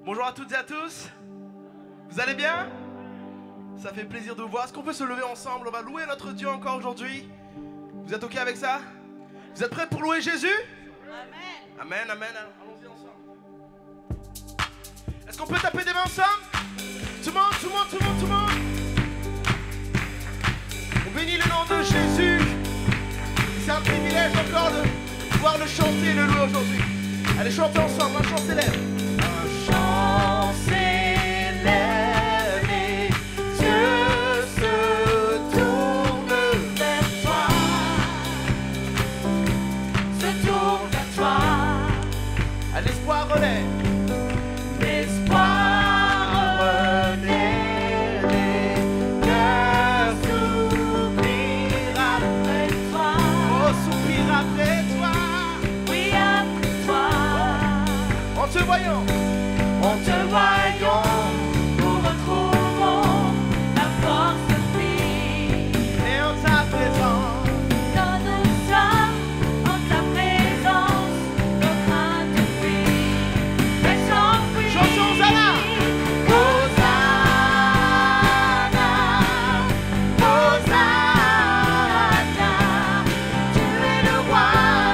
Bonjour à toutes et à tous. Vous allez bien? Ça fait plaisir de vous voir. Est-ce qu'on peut se lever ensemble? On va louer notre Dieu encore aujourd'hui. Vous êtes OK avec ça? Vous êtes prêts pour louer Jésus? Amen. Amen, amen. Allons-y ensemble. Est-ce qu'on peut taper des mains ensemble? Tout le monde, tout le monde, tout le monde, tout le monde. On bénit le nom de Jésus. C'est un privilège encore de pouvoir le chanter et le louer aujourd'hui. Allez, chantez ensemble, un chant célèbre. Un chant célèbre, et Dieu se tourne vers toi. Se tourne vers toi. À l'espoir relève. L'espoir relève, les cœurs soupirent après toi. Oh, soupirent après toi. Oui, après toi. En te voyant, nous retrouvons la force de vie. Et en ta présence, quand nous sommes en ta présence, nos craintes fuient et s'enfuient. Chantons Anna. Hosanna, Hosanna, tu es le roi,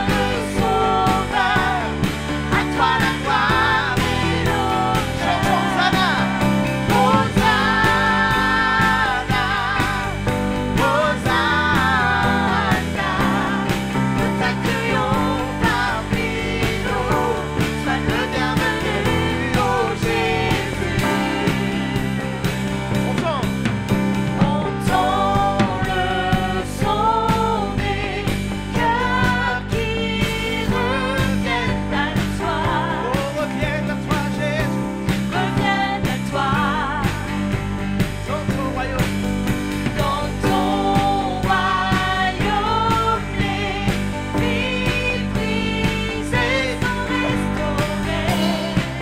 le sauveur, à toi la gloire et l'honneur. Chantons Anna. Hosanna, Hosanna, nous t'accueillons parmi nous, sois le bienvenu, ô Jésus. Entends le son des cœurs qui reviennent à toi. Oh, reviennent à toi, Jésus. Reviennent à toi. Dans ton royaume. Dans ton royaume, les vies brisées sont restaurées.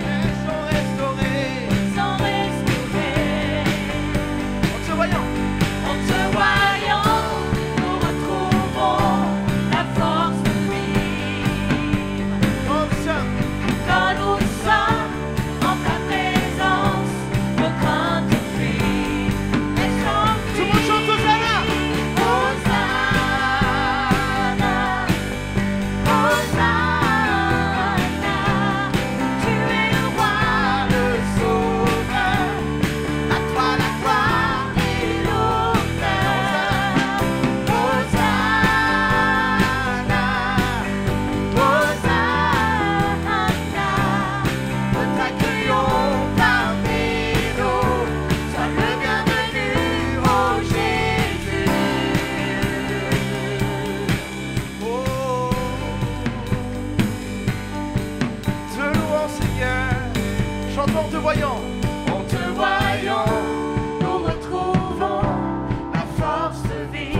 Elles sont restaurées. Sont restaurées. En te voyant, nous retrouvons la force de vivre. Quand nous sommes en ta présence, nos craintes fuient et s'enfuient. Tout le monde chante Hosanna. Hosanna, tu es le roi, le sauveur, à toi la gloire et l'honneur. Hosanna, Hosanna, nous t'accueillons parmi nous, sois le bienvenu, ô Jésus. Oh, te louons Seigneur, chantons en te voyant. En te voyant, nous retrouvons la force de vie.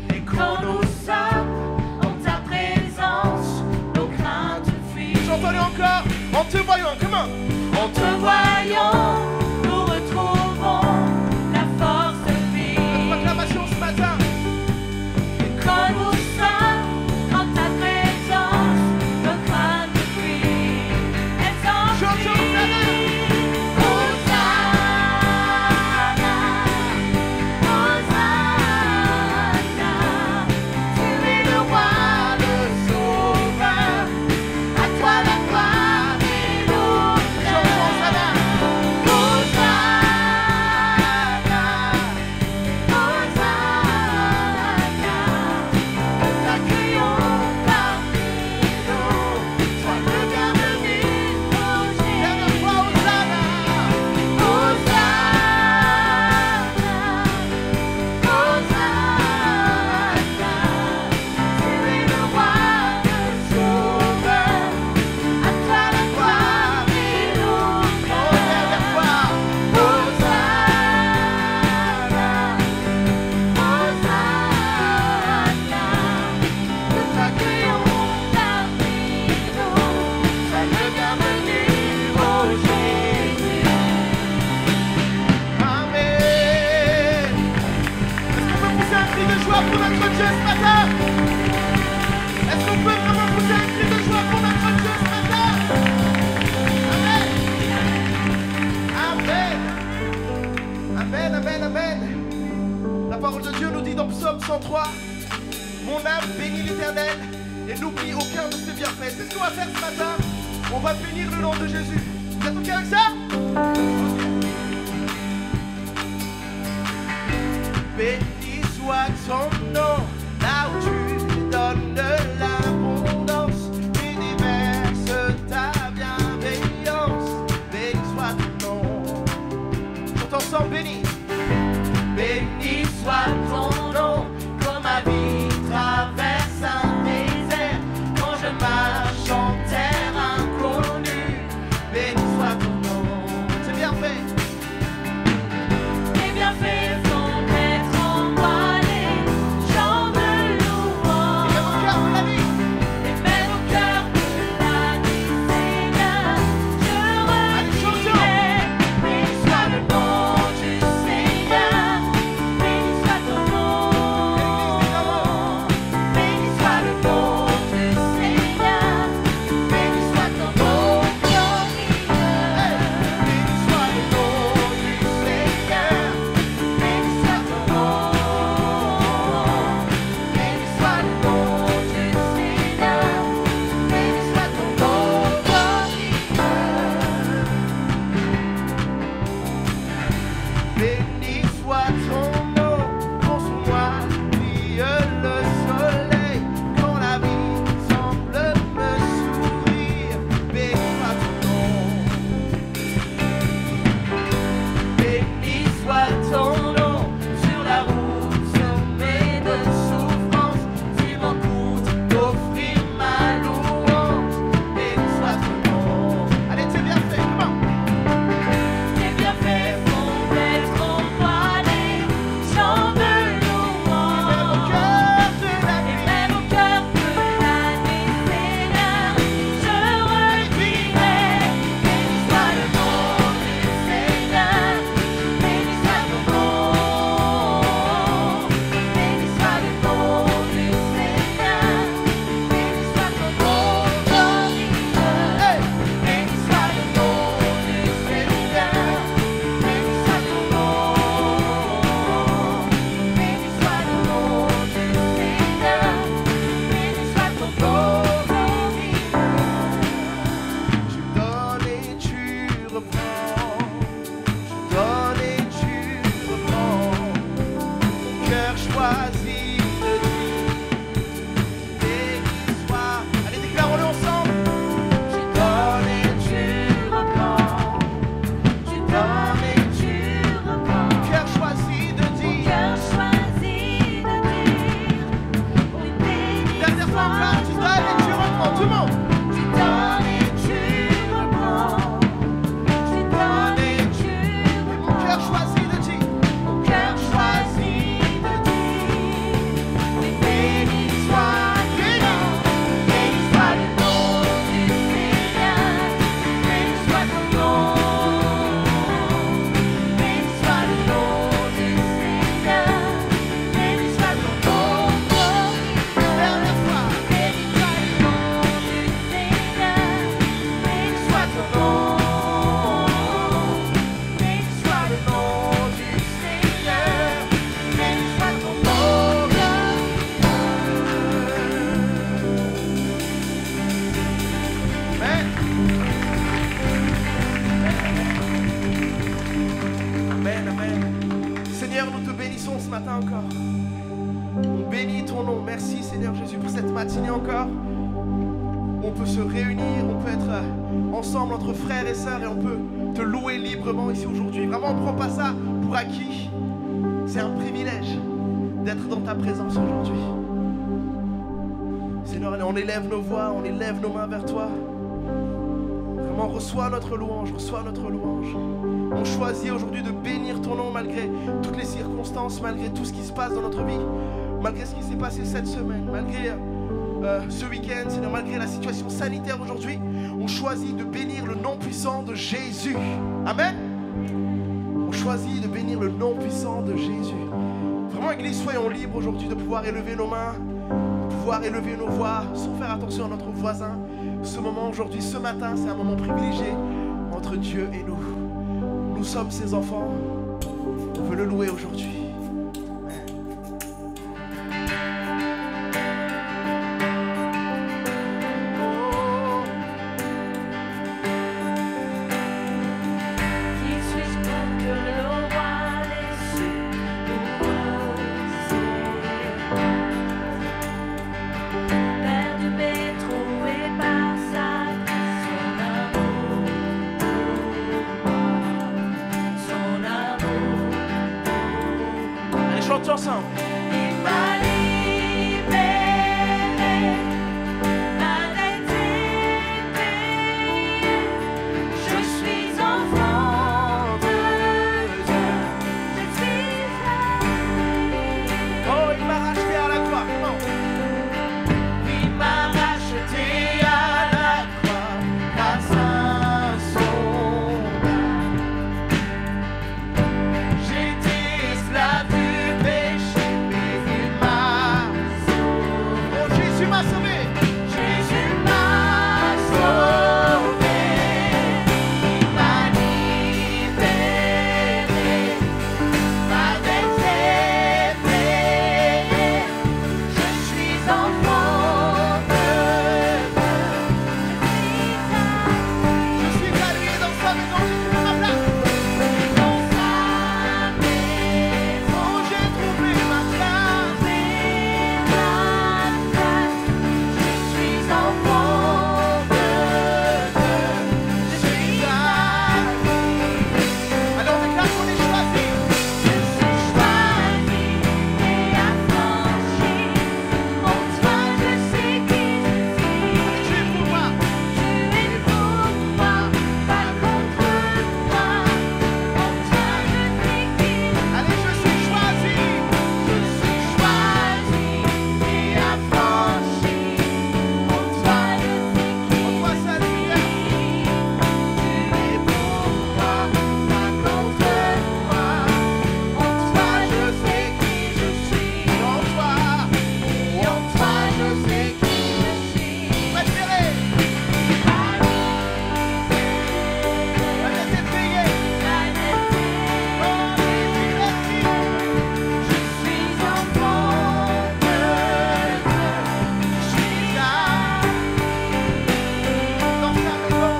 Et quand nous sommes en ta présence, nos craintes fuient. Chantons-le encore. En te voyant, comment? En te voyant, nous retrouvons la force de vie. Notre acclamation ce matin. Et quand nous sommes en ta présence, nos craintes fuient. Elles s'enfuient. Hosanna, Hosanna, tu es le roi, le sauveur, à toi la gloire et l'honneur. Hosanna, toi. Mon âme bénit l'Éternel et n'oublie aucun de ses bienfaits. C'est ce qu'on va faire ce matin. On va bénir le nom de Jésus. Vous êtes OK avec ça? Béni soit ton nom, là où tu donnes l'abondance, universe ta bienveillance. Béni soit ton nom. Chantons ensemble, béni. Béni soit ton nom, quand ma vie traverse un désert, quand je marche en terre inconnue. Béni soit ton nom. C'est bien fait. C'est bien fait, son être en moi, les chants de louange. Et même au cœur de la vie. Et même au cœur de la vie, Seigneur, je redirai. Béni soit le nom du Seigneur, béni soit ton nom. Béni soit le nom du Seigneur, béni soit ton nom glorieux. Béni soit le nom du Seigneur. Béni soit ton nom. Béni soit le nom du Seigneur, béni soit ton nom glorieux. Béni soit ton nom, quand sur moi brille le soleil, quand la vie semble me sourire. Béni soit ton nom. Béni soit ton nom, sur la route semée de souffrance, tu m'encoutes d'offrir ma louange. Béni soit ton nom. Allez, c'est bien fait, comment? C'est bien fait, mon être en moi, les chants de louange. Et même au cœur de la vie, Seigneur, je redirai. Béni soit le nom du Seigneur, béni soit ton nom. Béni soit le nom du Seigneur, béni soit ton nom glorieux. Béni soit le nom du Seigneur, béni soit ton nom. Béni soit le nom du Seigneur, béni soit ton nom glorieux. Tu donnes et tu reprends, tu donnes et tu reprends. Mon cœur choisit de dire, béni soit. Allez, déclarons-le ensemble. Tu donnes et tu reprends, Tu donnes et tu reprends. mon cœur choisit de Mon dire. cœur choisit de dire, oui, béni Dernière fois encore, tu donnes et tu reprends, tout le monde. Tu donnes et tu reprends. Tu donnes et tu Mon cœur reprends. choisit de dire. Mon cœur choisit de dire, oui, béni soit le nom. Béni soit le nom du Seigneur, béni soit ton nom. Béni soit le nom du Seigneur, béni soit ton nom glorieux. Dernière fois. Béni soit le nom du Seigneur, béni soit ton nom. Béni soit le nom du Seigneur, béni soit ton nom Amen, amen. Seigneur, nous te bénissons ce matin encore. On bénit ton nom. Merci Seigneur Jésus pour cette matinée encore. On peut se réunir, on peut être ensemble entre frères et sœurs et on peut te louer librement ici aujourd'hui. Vraiment, on ne prend pas ça pour acquis. C'est un privilège d'être dans ta présence aujourd'hui. Seigneur, on élève nos voix, on élève nos mains vers toi. Vraiment, reçois notre louange, reçois notre louange. On choisit aujourd'hui de bénir ton nom malgré toutes les circonstances, malgré tout ce qui se passe dans notre vie, malgré ce qui s'est passé cette semaine, malgré ce week-end, Seigneur, malgré la situation sanitaire aujourd'hui. On choisit de bénir le nom puissant de Jésus. Amen. On choisit de bénir le nom puissant de Jésus. Vraiment, Église, soyons libres aujourd'hui de pouvoir élever nos mains, de pouvoir élever nos voix sans faire attention à notre voisin. Ce moment aujourd'hui, ce matin, c'est un moment privilégié entre Dieu et nous. Nous sommes ses enfants. On veut le louer aujourd'hui. Amen. chante ensemble. Il m'a libéré, m'a été payé. Je suis enfant de Dieu, je suis Oh, il m'a racheté à la croix. Comment? il m'a racheté à la croix, grâce à un sauveur. J'étais esclave du péché, mais il m'a sauvé. Oh, Jésus m'a sauvé. Jésus m'a sauvé, il m'a libéré, m'a été payé. Je suis enfant de Dieu, Je suis à lui dans sa maison. J'ai trouvé ma place. dans sa maison. Oh, j'ai trouvé ma place. Je suis enfant de Dieu, je suis à lui. Alors on déclare qu'on est choisi. Je suis choisi et affranchi. En toi je sais qui je suis. Tu es pour moi. Tu es pour moi, pas contre moi. En toi je sais qui je suis. Allez, je suis choisi. Je suis choisi et affranchi. En toi je sais qui En toi seul, Seigneur. tu es pour moi, pas contre moi. En toi je sais qui je suis. En toi. Et en toi je sais qui je suis. Préféré. La dette est payée. Oh, Jésus, merci. Je suis enfant de Dieu. Je suis Dans sa maison.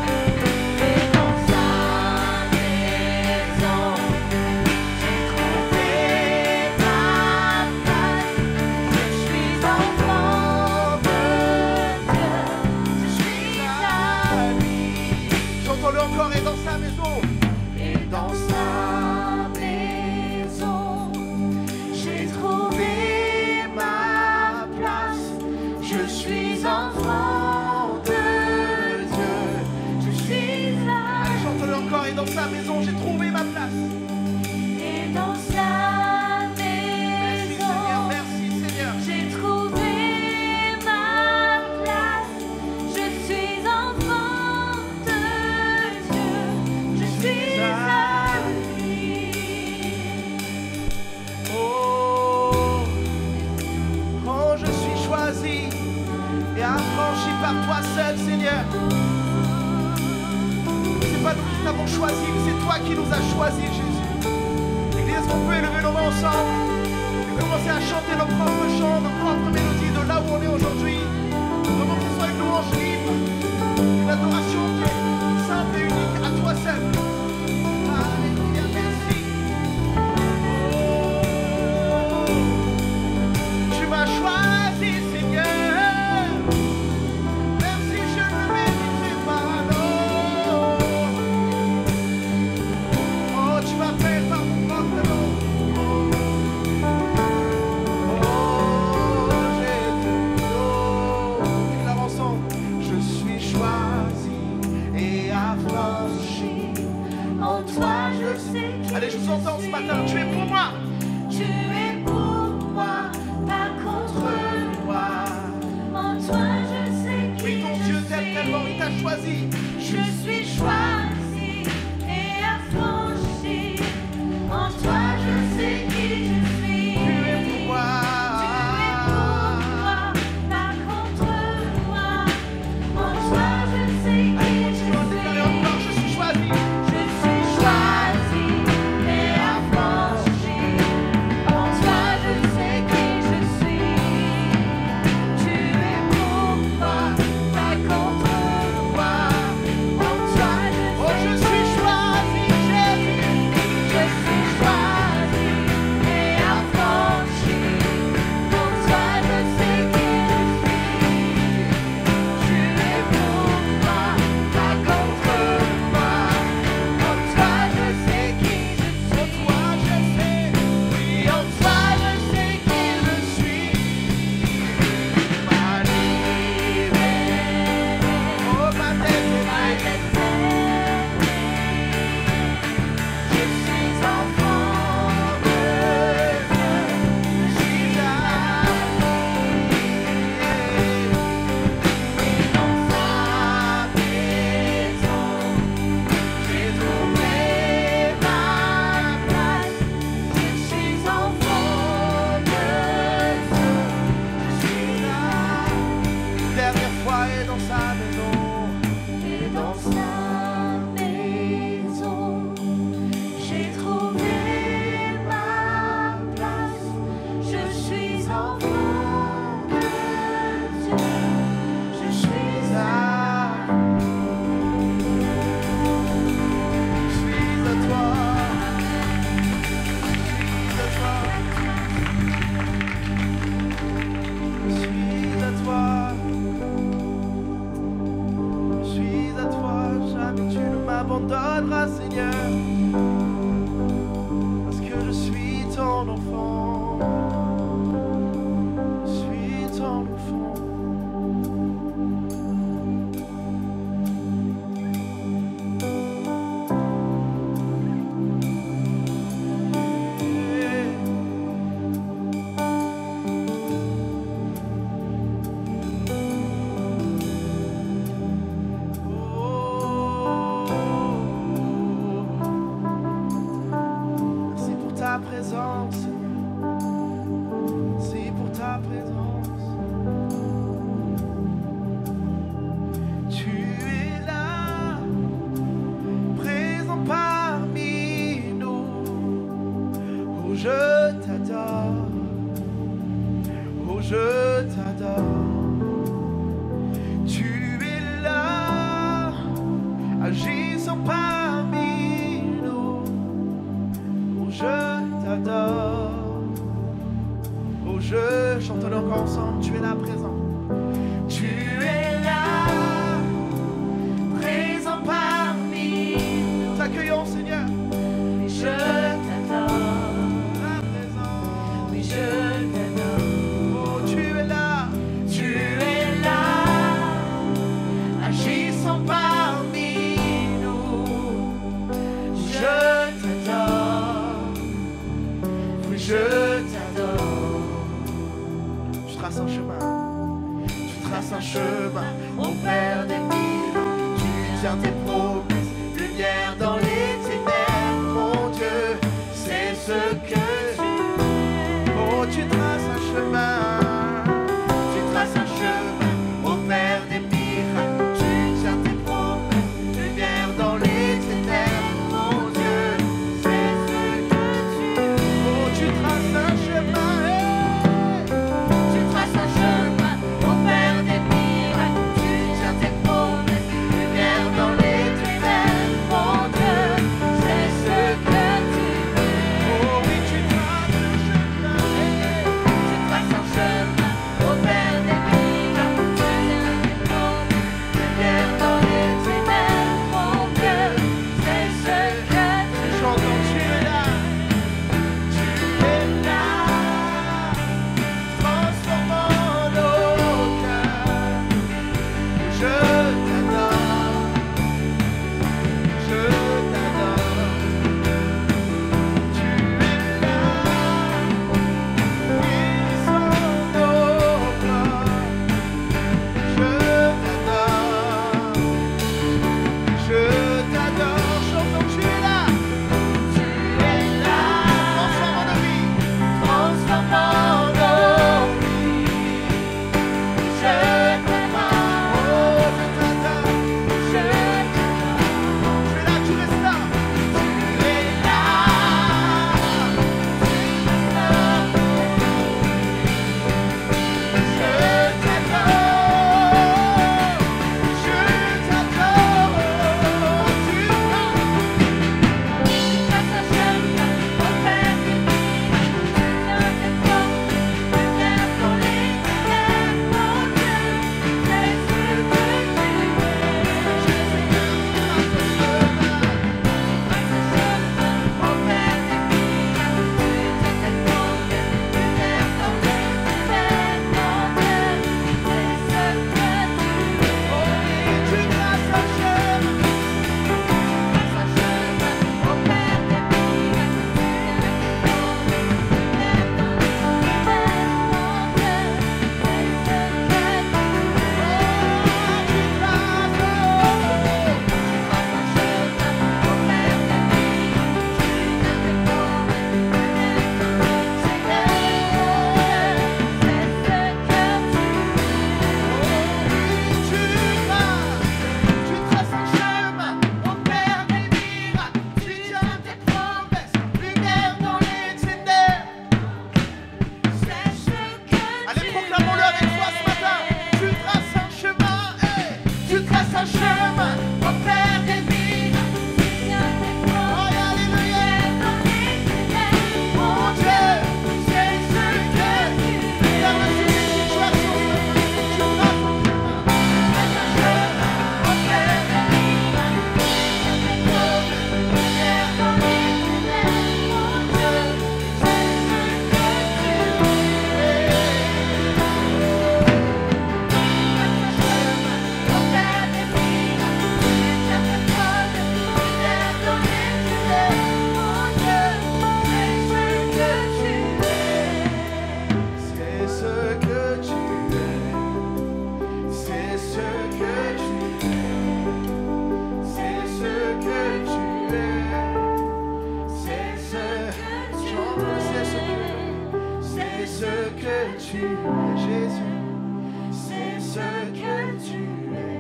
et dans sa maison. J'ai trouvé ma place. Je suis enfant de Dieu. Je suis à lui. Chantons-le encore et dans sa maison. Et dans sa maison, j'ai trouvé ma place. Je suis enfant de Dieu. Je suis là. Allez, chantons-le encore et dans sa maison. J'ai trouvé ma place. Et dans sa Merci Seigneur, maison, merci Seigneur. j'ai trouvé ma place. Je suis enfant de Dieu. Je suis à lui. Oh, oh, je suis choisi et affranchi par toi seul, Seigneur. C'est pas nous qui t'avons choisi, mais c'est toi qui nous as choisis, Jésus. Église, on peut élever nos mains ensemble et commencer à chanter nos propres chants, nos propres mélodies de là où on est aujourd'hui. Vraiment que ce soit une louange libre, une adoration qui est simple et unique à toi seul. Alléluia, merci. Tu m'as choisi, Seigneur. Merci, je ne méritais pas, non. Oh, tu m'appelles par mon propre nom. Oh, Jésus, oh. Déclare ensemble. Je suis choisi et affranchi. En toi je sais qui Allez, je vous entends ce matin. Tu es pour moi. Tu es pour moi, pas contre moi. En toi je sais qui Oui, ton Dieu je t'aime tellement, il t'a suis. choisi. Je suis choisi et affranchi. En toi je sais qui je suis. Tu es pour moi. Tu es pour moi, pas contre moi. En toi je sais qui Allez, je continue à déclarer suis. encore. Je suis choisi. Je suis choisi et affranchi. En toi je sais qui je suis. Tu es pour moi, pas contre moi. m'abandonneras, Seigneur, parce que je suis ton enfant. Je suis ton enfant. Présence, Seigneur. C'est pour ta présence. Tu es là, présent parmi nous. Oh, je t'adore. Oh, je t'adore. Tu es là, agissant parmi nous. Oh, je t'adore. Oh, je chantons-le encore ensemble. Tu es là présent. Tu es là, présent parmi nous. T'accueillons, Seigneur. Oui, je t'adore. Ta présence. Oui, je t'adore. Oh, tu es là. Tu es là, agissant parmi nous. Je t'adore. Oui, je t'adore. Tu traces un chemin. Tu traces un chemin. Au Père des miracles, tu tiens tes promesses, lumière dans les ténèbres, mon Dieu, c'est ce que tu es. Oh, tu traces un chemin. Tu traces un chemin, au Père des miracles, tu tiens tes promesses, lumière dans les ténèbres, mon Dieu, c'est ce que tu es. Oh, tu traces un chemin. Hey. Tu traces un chemin, au Père des miracles, tu tiens tes promesses, lumière dans les ténèbres. tu es, Jésus. C'est ce que tu es.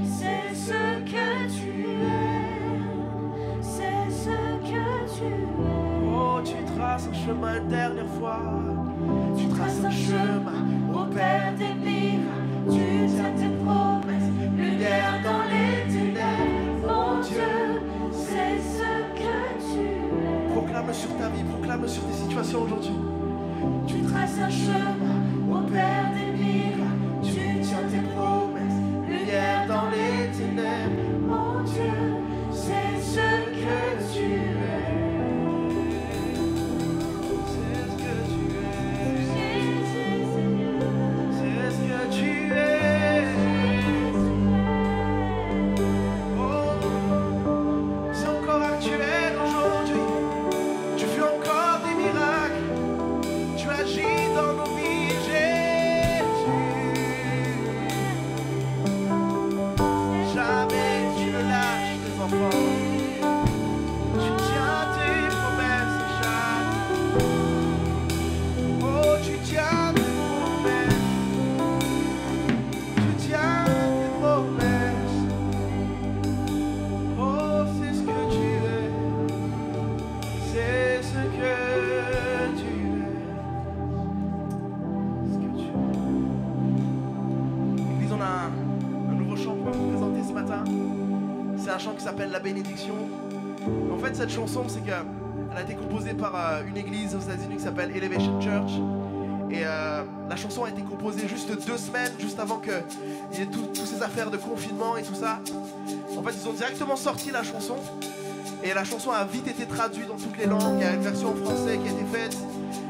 C'est ce que tu es. C'est ce que tu es. Oh, tu traces un chemin une dernière fois. Tu traces un chemin au Père des miracles. Tu tiens tes promesses, lumière dans les ténèbres. Mon Dieu, c'est ce que tu es. Proclame sur ta vie, proclame sur tes situations aujourd'hui. Tu traces un chemin au Père des miracles. Tu tiens tes promesses, lumière dans les ténèbres. Mon Dieu, c'est ce que tu es. C'est ce que tu es. Jésus, Seigneur. C'est ce que tu es. Oh, c'est encore actuel aujourd'hui. Tu fais encore des miracles. Tu agis dans nos vies, Jésus. Jamais tu ne lâches tes enfants. Tu tiens tes promesses chaque. Oh, tu tiens tes promesses. Tu tiens tes promesses. Oh, c'est ce que tu es. C'est ce que tu es. Ce que tu es. Église, on a un nouveau chant pour vous présenter ce matin. C'est un chant qui s'appelle La Bénédiction. En fait, cette chanson, c'est qu'elle a été composée par une église aux États-Unis qui s'appelle Elevation Church. Et la chanson a été composée juste 2 semaines, juste avant qu'il y ait toutes ces affaires de confinement et tout ça. En fait, ils ont directement sorti la chanson. Et la chanson a vite été traduite dans toutes les langues. Il y a une version en français qui a été faite.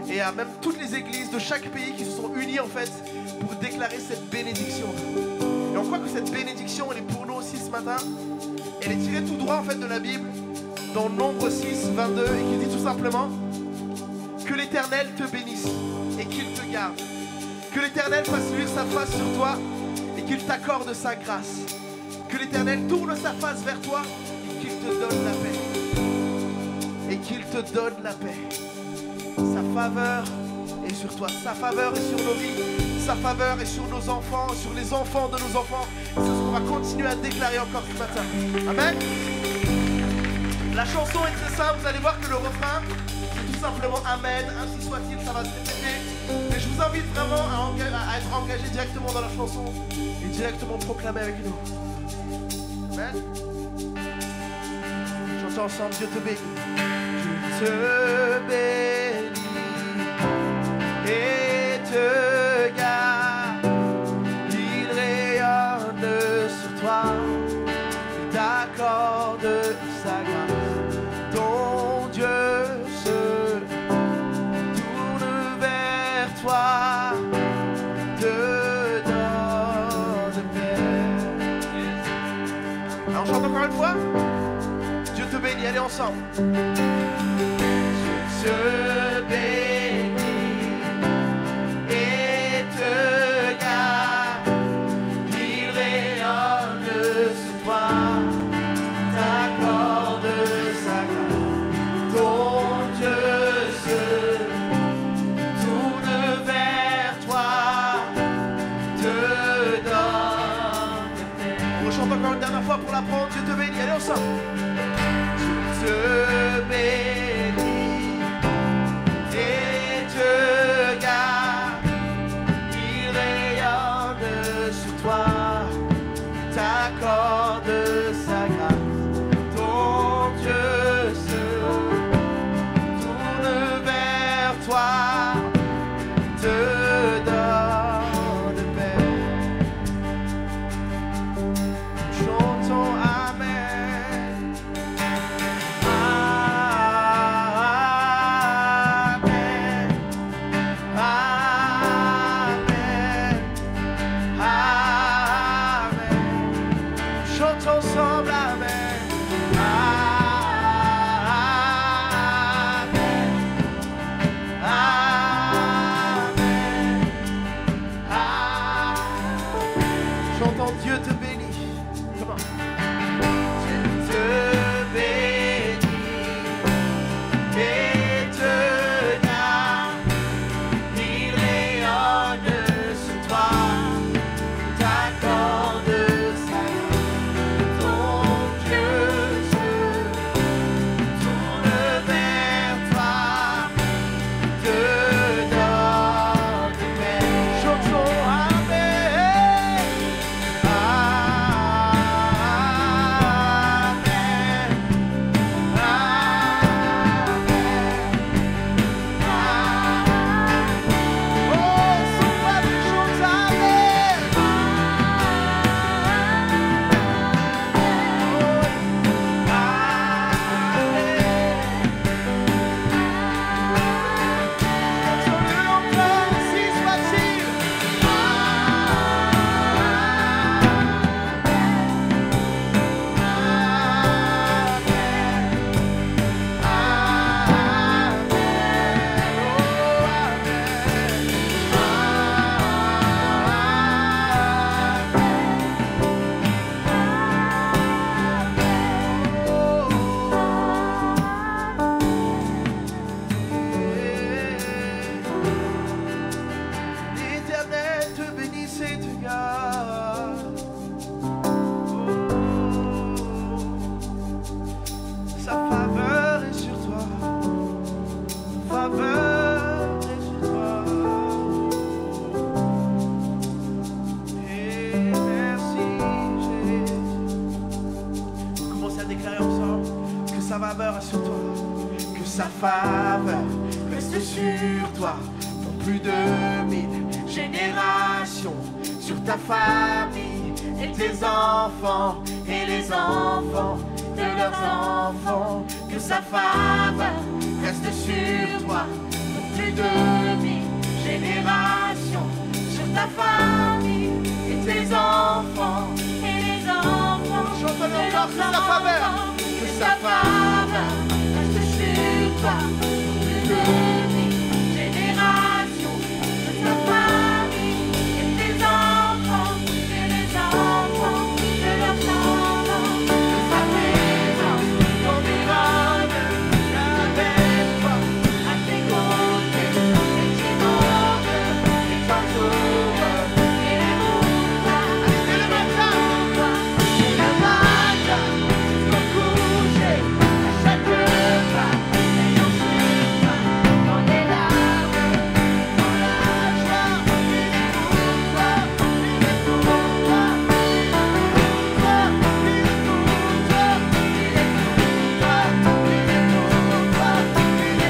Et il y a même toutes les églises de chaque pays qui se sont unies en fait pour déclarer cette bénédiction. Et on croit que cette bénédiction, elle est pour nous aussi ce matin. Elle est tirée tout droit en fait de la Bible, dans Nombre 6, 22, et qui dit tout simplement que l'Éternel te bénisse et qu'il te garde. Que l'Éternel fasse luire sa face sur toi et qu'il t'accorde sa grâce. Que l'Éternel tourne sa face vers toi et qu'il te donne la paix. Et qu'il te donne la paix. Sa faveur est sur toi, sa faveur est sur nos vies, sa faveur est sur nos enfants, sur les enfants de nos enfants. C'est ce qu'on va continuer à déclarer encore ce matin. Amen. La chanson est très simple, vous allez voir que le refrain, c'est tout simplement Amen, ainsi soit-il, ça va se répéter. Mais je vous invite vraiment à être engagé directement dans la chanson et directement proclamer avec nous. Amen. Chantons ensemble, Dieu te bénit. Dieu te bénit et te garde. Il rayonne sur toi, il t'accorde sa grâce. Ton Dieu se tourne vers toi, te donne paix. Alors on chante encore une fois. Dieu te bénit, allez ensemble. Dieu te bénit et te garde. Il rayonne sur toi, t'accorde sa grâce. Ton Dieu se tourne vers toi, te donne paix. On chante encore une dernière fois pour l'apprendre. Dieu te bénit, allez ensemble. Dieu te bénit et te garde. Il rayonne sur toi, t'accorde sa grâce. Ton Dieu se tourne vers toi, te donne paix. Chantons Amen. Amen. Amen. Amen. Chantons ensemble Amen. Amen. Amen. Amen. Chantons Dieu te bénit. Comment? Dieu te bénit et te garde. Il déclarer ensemble que sa faveur est sur toi, que sa faveur reste sur toi pour plus de 1000 générations, sur ta famille et tes enfants et les enfants de leurs enfants, que sa faveur reste sur toi pour plus de 1000 générations, sur ta famille et tes enfants et les enfants. Chante-le encore, que sa faveur reste sur toi pour plus de 1000 générations, sur ta famille et tes enfants et les enfants de leurs enfants. Que sa présence t'environne avec toi, à tes côtés, et t'inonde, et t'entoure, et les montagnes. Et le matin, jusqu'au coucher, à chaque pas, ayant sur toi, dans les larmes, dans la joie, il est pour toi, il est pour toi, il est pour toi, il est pour toi, il est pour toi, il est pour toi, il est pour toi, il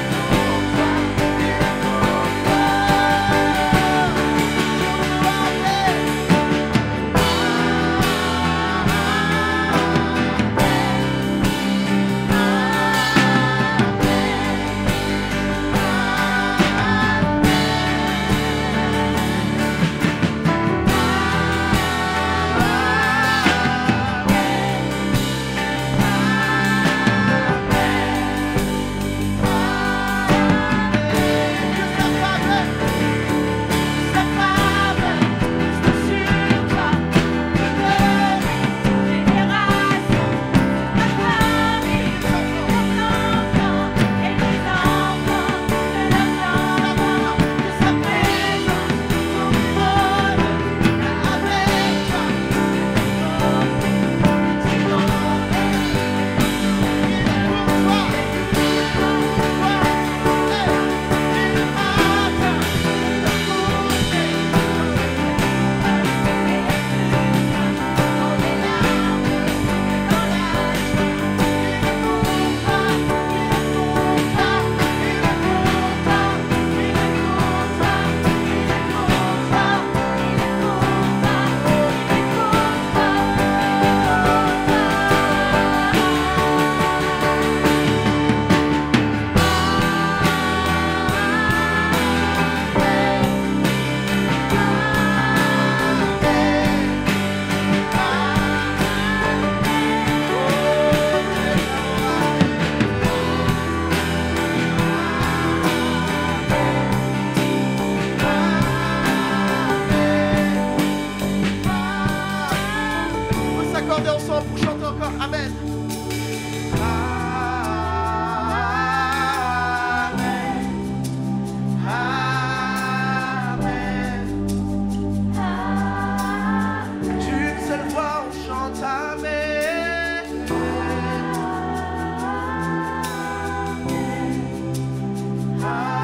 est ensemble pour chanter encore. Amen. Amen. Amen. D'une seule voix on chante Amen. Amen.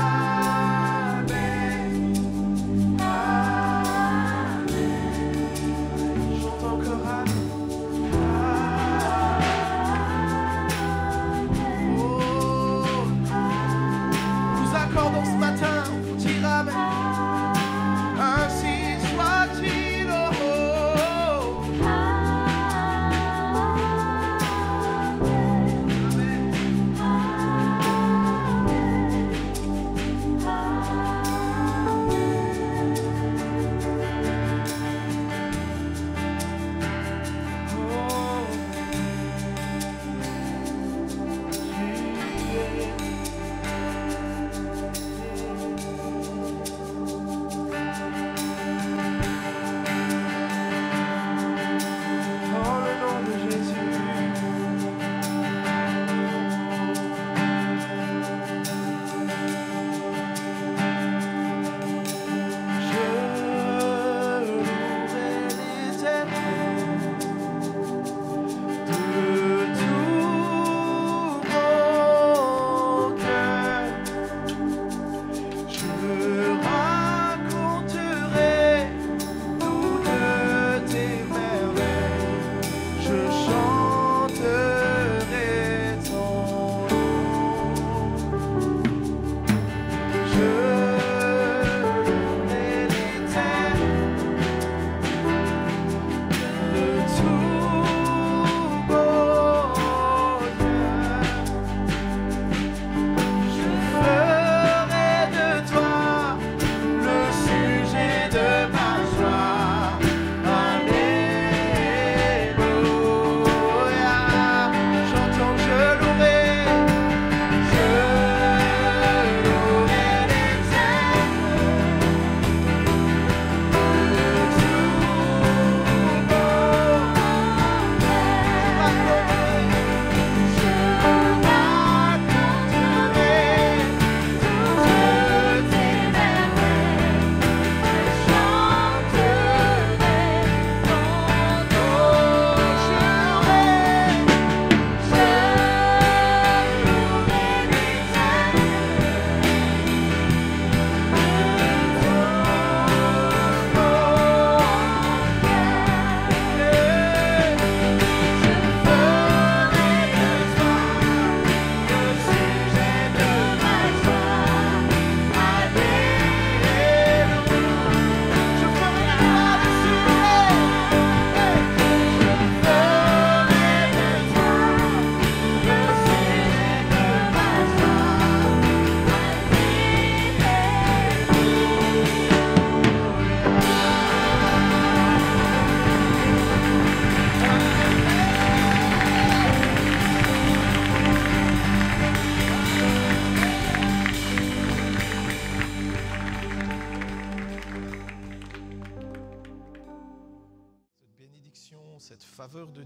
Chante encore Amen.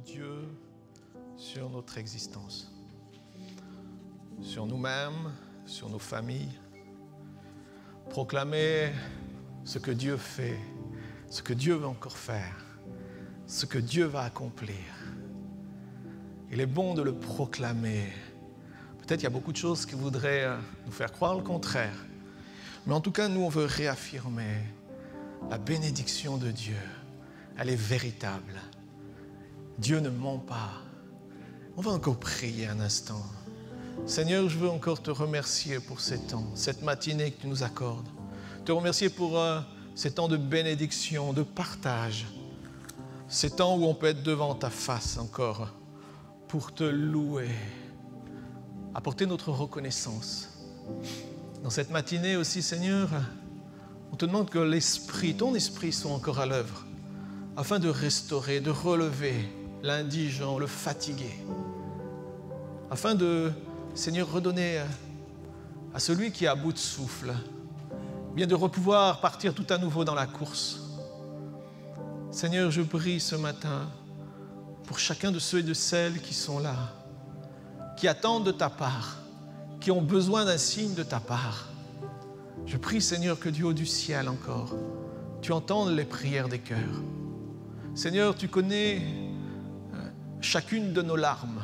Dieu sur notre existence, sur nous-mêmes, sur nos familles. Proclamer ce que Dieu fait, ce que Dieu veut encore faire, ce que Dieu va accomplir. Il est bon de le proclamer. Peut-être qu'il y a beaucoup de choses qui voudraient nous faire croire le contraire. Mais en tout cas, nous, on veut réaffirmer la bénédiction de Dieu. Elle est véritable. Dieu ne ment pas. On va encore prier un instant. Seigneur, je veux encore te remercier pour ces temps, cette matinée que tu nous accordes. Te remercier pour ces temps de bénédiction, de partage. Ces temps où on peut être devant ta face encore pour te louer, apporter notre reconnaissance. Dans cette matinée aussi, Seigneur, on te demande que l'Esprit, ton Esprit soit encore à l'œuvre afin de restaurer, de relever l'indigent, le fatigué, afin de, Seigneur, redonner à celui qui est à bout de souffle, bien de pouvoir partir tout à nouveau dans la course. Seigneur, je prie ce matin pour chacun de ceux et de celles qui sont là, qui attendent de ta part, qui ont besoin d'un signe de ta part. Je prie, Seigneur, que du haut du ciel encore, tu entendes les prières des cœurs. Seigneur, tu connais chacune de nos larmes.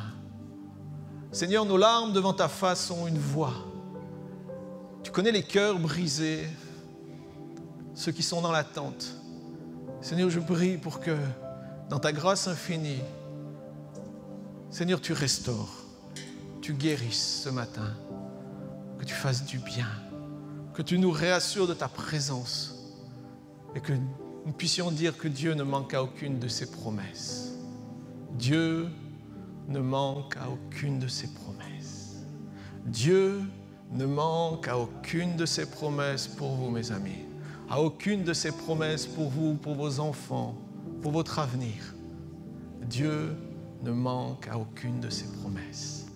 Seigneur, nos larmes devant ta face ont une voix. Tu connais les cœurs brisés, ceux qui sont dans l'attente. Seigneur, je prie pour que, dans ta grâce infinie, Seigneur, tu restaures, tu guérisses ce matin, que tu fasses du bien, que tu nous réassures de ta présence et que nous puissions dire que Dieu ne manque à aucune de ses promesses. Dieu ne manque à aucune de ses promesses. Dieu ne manque à aucune de ses promesses pour vous, mes amis. À aucune de ses promesses pour vous, pour vos enfants, pour votre avenir. Dieu ne manque à aucune de ses promesses.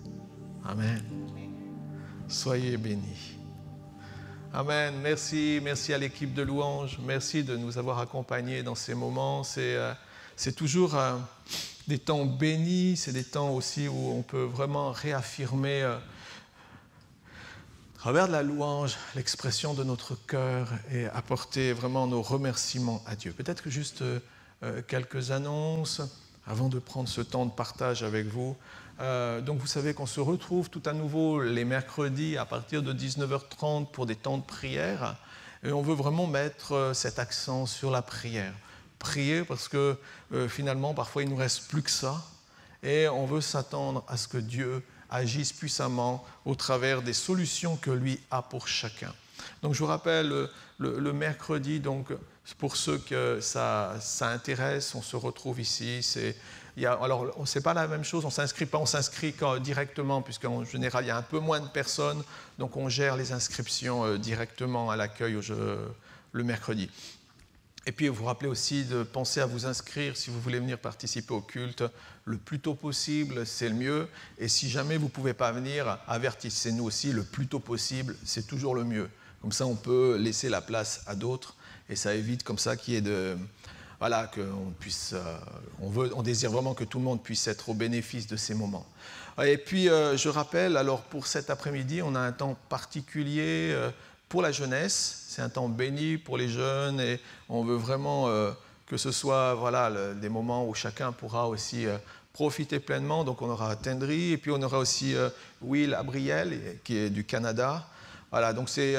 Amen. Soyez bénis. Amen. Merci à l'équipe de louanges. Merci de nous avoir accompagnés dans ces moments. C'est toujours des temps bénis. C'est des temps aussi où on peut vraiment réaffirmer à travers de la louange, l'expression de notre cœur et apporter vraiment nos remerciements à Dieu. Peut-être que juste quelques annonces avant de prendre ce temps de partage avec vous. Donc vous savez qu'on se retrouve tout à nouveau les mercredis à partir de 19h30 pour des temps de prière. Et on veut vraiment mettre cet accent sur la prière. Prier parce que finalement, parfois, il ne nous reste plus que ça. Et on veut s'attendre à ce que Dieu agisse puissamment au travers des solutions que lui a pour chacun. Donc je vous rappelle, le mercredi, donc, pour ceux que ça intéresse, on se retrouve ici. Alors, ce n'est pas la même chose, on ne s'inscrit pas, on s'inscrit directement, puisqu'en général, il y a un peu moins de personnes, donc on gère les inscriptions directement à l'accueil le mercredi. Et puis, vous rappelez aussi de penser à vous inscrire si vous voulez venir participer au culte. Le plus tôt possible, c'est le mieux. Et si jamais vous ne pouvez pas venir, avertissez-nous aussi. Le plus tôt possible, c'est toujours le mieux. Comme ça, on peut laisser la place à d'autres. Et ça évite comme ça qu'il y ait de... Voilà, qu'on puisse... on désire vraiment que tout le monde puisse être au bénéfice de ces moments. Et puis, je rappelle, alors pour cet après-midi, on a un temps particulier... pour la jeunesse, c'est un temps béni pour les jeunes et on veut vraiment que ce soit des moments où chacun pourra aussi profiter pleinement. Donc on aura Tendry et puis on aura aussi Will Abriel qui est du Canada. Voilà, donc c'est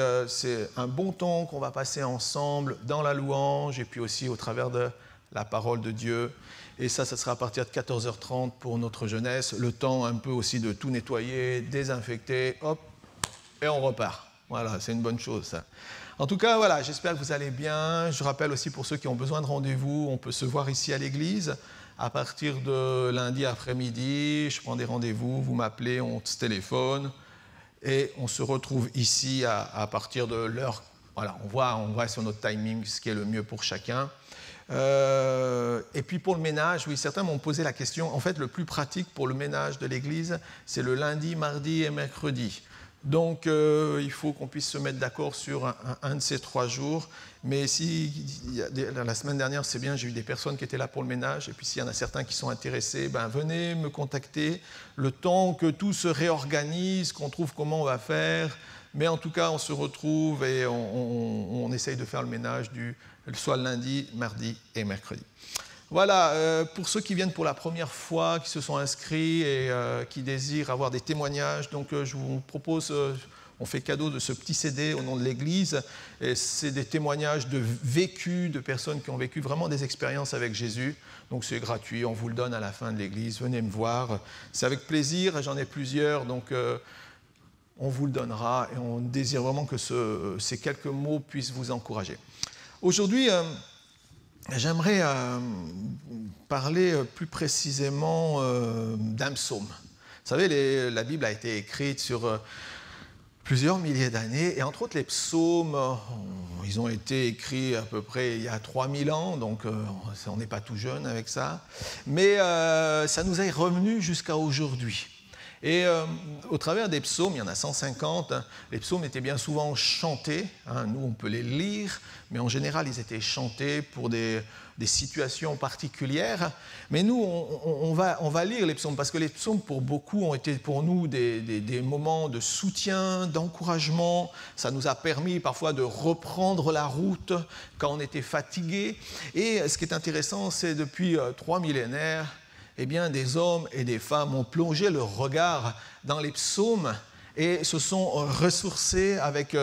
un bon temps qu'on va passer ensemble dans la louange et puis aussi au travers de la parole de Dieu. Et ça sera à partir de 14h30 pour notre jeunesse. Le temps un peu aussi de tout nettoyer, désinfecter, hop, et on repart. Voilà, c'est une bonne chose, ça. En tout cas, voilà, j'espère que vous allez bien. Je rappelle aussi pour ceux qui ont besoin de rendez-vous, on peut se voir ici à l'église à partir de lundi après-midi. Je prends des rendez-vous, vous m'appelez, on se téléphone et on se retrouve ici à partir de l'heure. Voilà, on voit sur notre timing ce qui est le mieux pour chacun. Et puis pour le ménage, oui, certains m'ont posé la question. En fait, le plus pratique pour le ménage de l'église, c'est le lundi, mardi et mercredi. Donc, il faut qu'on puisse se mettre d'accord sur un de ces 3 jours. Mais la semaine dernière, c'est bien, j'ai eu des personnes qui étaient là pour le ménage. Et puis, s'il y en a certains qui sont intéressés, venez me contacter. Le temps que tout se réorganise, qu'on trouve comment on va faire. Mais en tout cas, on se retrouve et on essaye de faire le ménage soit le lundi, mardi et mercredi. Voilà, pour ceux qui viennent pour la première fois, qui se sont inscrits et qui désirent avoir des témoignages, donc je vous propose, on fait cadeau de ce petit CD au nom de l'Église. Et c'est des témoignages de vécus, de personnes qui ont vécu vraiment des expériences avec Jésus. Donc c'est gratuit, on vous le donne à la fin de l'Église, venez me voir. C'est avec plaisir, j'en ai plusieurs, donc on vous le donnera et on désire vraiment que ces quelques mots puissent vous encourager. Aujourd'hui, j'aimerais parler plus précisément d'un psaume. Vous savez, la Bible a été écrite sur plusieurs milliers d'années, et entre autres les psaumes, ils ont été écrits à peu près il y a 3000 ans, donc on n'est pas tout jeune avec ça, mais ça nous est revenu jusqu'à aujourd'hui. Et au travers des psaumes, il y en a 150, les psaumes étaient bien souvent chantés, nous on peut les lire, mais en général ils étaient chantés pour des situations particulières. Mais nous, on va lire les psaumes, parce que les psaumes pour beaucoup ont été pour nous des moments de soutien, d'encouragement. Ça nous a permis parfois de reprendre la route quand on était fatigué. Et ce qui est intéressant, c'est depuis 3 millénaires, eh bien, des hommes et des femmes ont plongé leur regard dans les psaumes et se sont ressourcés avec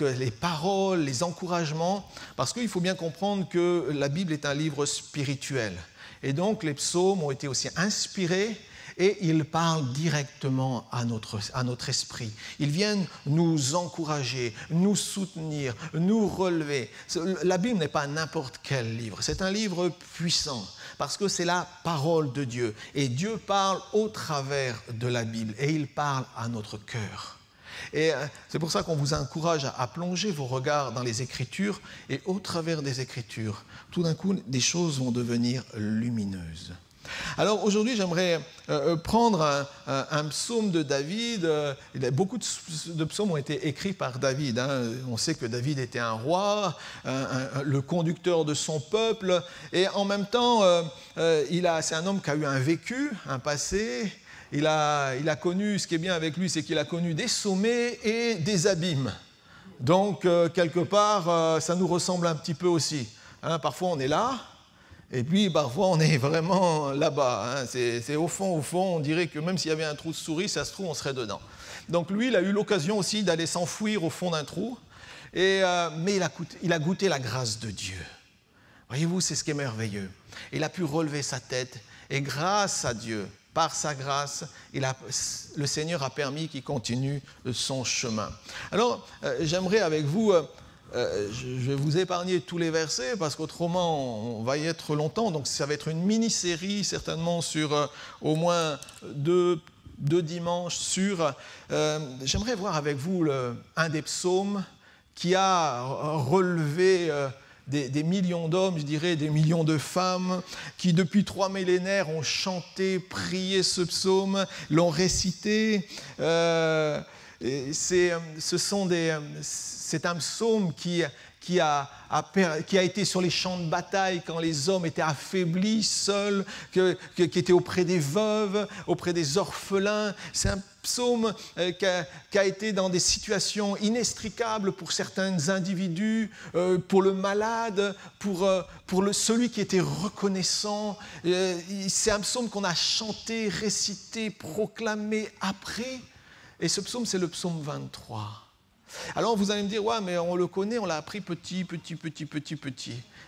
les paroles, les encouragements, parce qu'il faut bien comprendre que la Bible est un livre spirituel. Et donc, les psaumes ont été aussi inspirés et ils parlent directement à notre esprit. Ils viennent nous encourager, nous soutenir, nous relever. La Bible n'est pas n'importe quel livre, c'est un livre puissant, parce que c'est la parole de Dieu. Et Dieu parle au travers de la Bible, et il parle à notre cœur. Et c'est pour ça qu'on vous encourage à plonger vos regards dans les Écritures, et au travers des Écritures, tout d'un coup, des choses vont devenir lumineuses. Alors aujourd'hui, j'aimerais prendre un psaume de David. Beaucoup de psaumes ont été écrits par David. On sait que David était un roi, le conducteur de son peuple, et en même temps, c'est un homme qui a eu un vécu, un passé. Il a connu, ce qui est bien avec lui, c'est qu'il a connu des sommets et des abîmes. Donc, quelque part, ça nous ressemble un petit peu aussi. Parfois, on est là. Et puis, parfois, on est vraiment là-bas. C'est au fond, on dirait que même s'il y avait un trou de souris, ça se trouve, on serait dedans. Donc, lui, il a eu l'occasion aussi d'aller s'enfouir au fond d'un trou, mais il a goûté la grâce de Dieu. Voyez-vous, c'est ce qui est merveilleux. Il a pu relever sa tête, et grâce à Dieu, par sa grâce, le Seigneur a permis qu'il continue son chemin. Alors, j'aimerais avec vous... je vais vous épargner tous les versets parce qu'autrement on va y être longtemps, donc ça va être une mini-série certainement sur au moins deux dimanches j'aimerais voir avec vous un des psaumes qui a relevé des millions d'hommes, je dirais des millions de femmes qui depuis 3 millénaires ont chanté, prié ce psaume, l'ont récité. C'est un psaume qui a été sur les champs de bataille quand les hommes étaient affaiblis, seuls, qui était auprès des veuves, auprès des orphelins. C'est un psaume qui a été dans des situations inextricables pour certains individus, pour le malade, pour celui qui était reconnaissant. C'est un psaume qu'on a chanté, récité, proclamé après. Et ce psaume, c'est le psaume 23. Alors vous allez me dire, ouais, mais on le connaît, on l'a appris petit.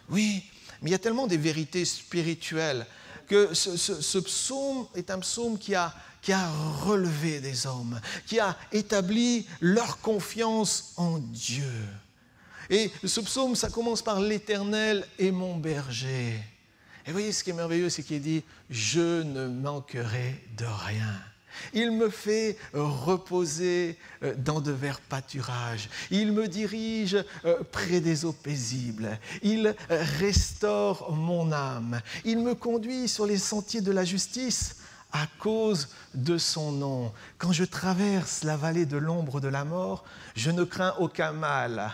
Oui, mais il y a tellement des vérités spirituelles que ce psaume est un psaume qui a relevé des hommes, qui a établi leur confiance en Dieu. Et ce psaume, ça commence par « L'Éternel est mon berger ». Et vous voyez, ce qui est merveilleux, c'est qu'il dit « Je ne manquerai de rien ». Il me fait reposer dans de verts pâturages. Il me dirige près des eaux paisibles. Il restaure mon âme. Il me conduit sur les sentiers de la justice à cause de son nom. Quand je traverse la vallée de l'ombre de la mort, je ne crains aucun mal,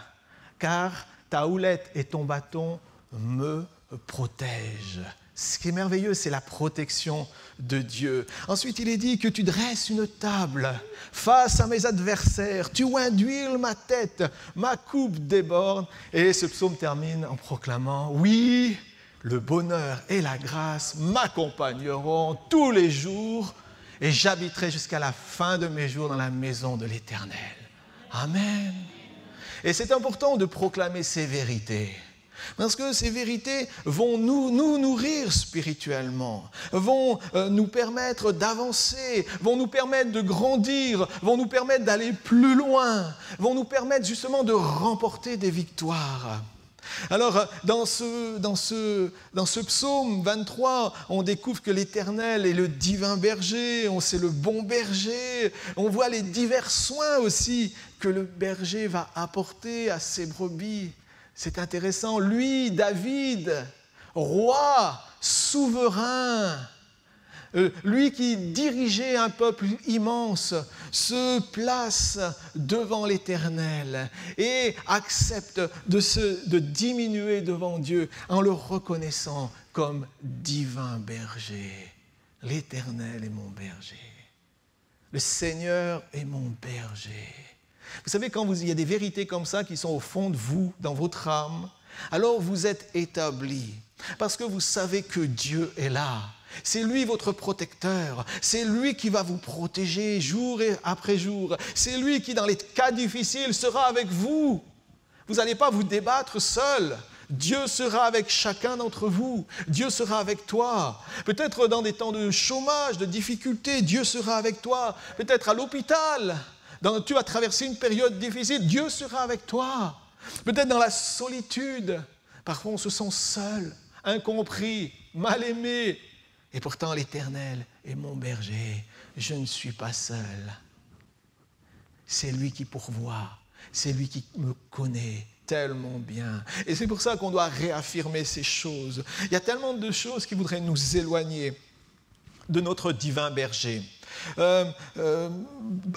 car ta houlette et ton bâton me protègent. Ce qui est merveilleux, c'est la protection de Dieu. Ensuite, il est dit que tu dresses une table face à mes adversaires. Tu oins d'huile ma tête, ma coupe déborde. Et ce psaume termine en proclamant, oui, le bonheur et la grâce m'accompagneront tous les jours et j'habiterai jusqu'à la fin de mes jours dans la maison de l'Éternel. Amen. Et c'est important de proclamer ces vérités. Parce que ces vérités vont nous nourrir spirituellement, vont nous permettre d'avancer, vont nous permettre de grandir, vont nous permettre d'aller plus loin, vont nous permettre justement de remporter des victoires. Alors, dans ce psaume 23, on découvre que l'Éternel est le divin berger, c'est le bon berger, on voit les divers soins aussi que le berger va apporter à ses brebis. C'est intéressant, lui, David, roi, souverain, lui qui dirigeait un peuple immense, se place devant l'Éternel et accepte de diminuer devant Dieu en le reconnaissant comme divin berger. L'Éternel est mon berger. Le Seigneur est mon berger. Vous savez, quand il y a des vérités comme ça qui sont au fond de vous, dans votre âme, alors vous êtes établis parce que vous savez que Dieu est là. C'est lui votre protecteur, c'est lui qui va vous protéger jour après jour, c'est lui qui dans les cas difficiles sera avec vous. Vous n'allez pas vous débattre seul. Dieu sera avec chacun d'entre vous, Dieu sera avec toi. Peut-être dans des temps de chômage, de difficultés, Dieu sera avec toi. Peut-être à l'hôpital, tu vas traverser une période difficile, Dieu sera avec toi. Peut-être dans la solitude, parfois on se sent seul, incompris, mal aimé. Et pourtant l'Éternel est mon berger, je ne suis pas seul. C'est lui qui pourvoit, c'est lui qui me connaît tellement bien. Et c'est pour ça qu'on doit réaffirmer ces choses. Il y a tellement de choses qui voudraient nous éloigner de notre divin berger.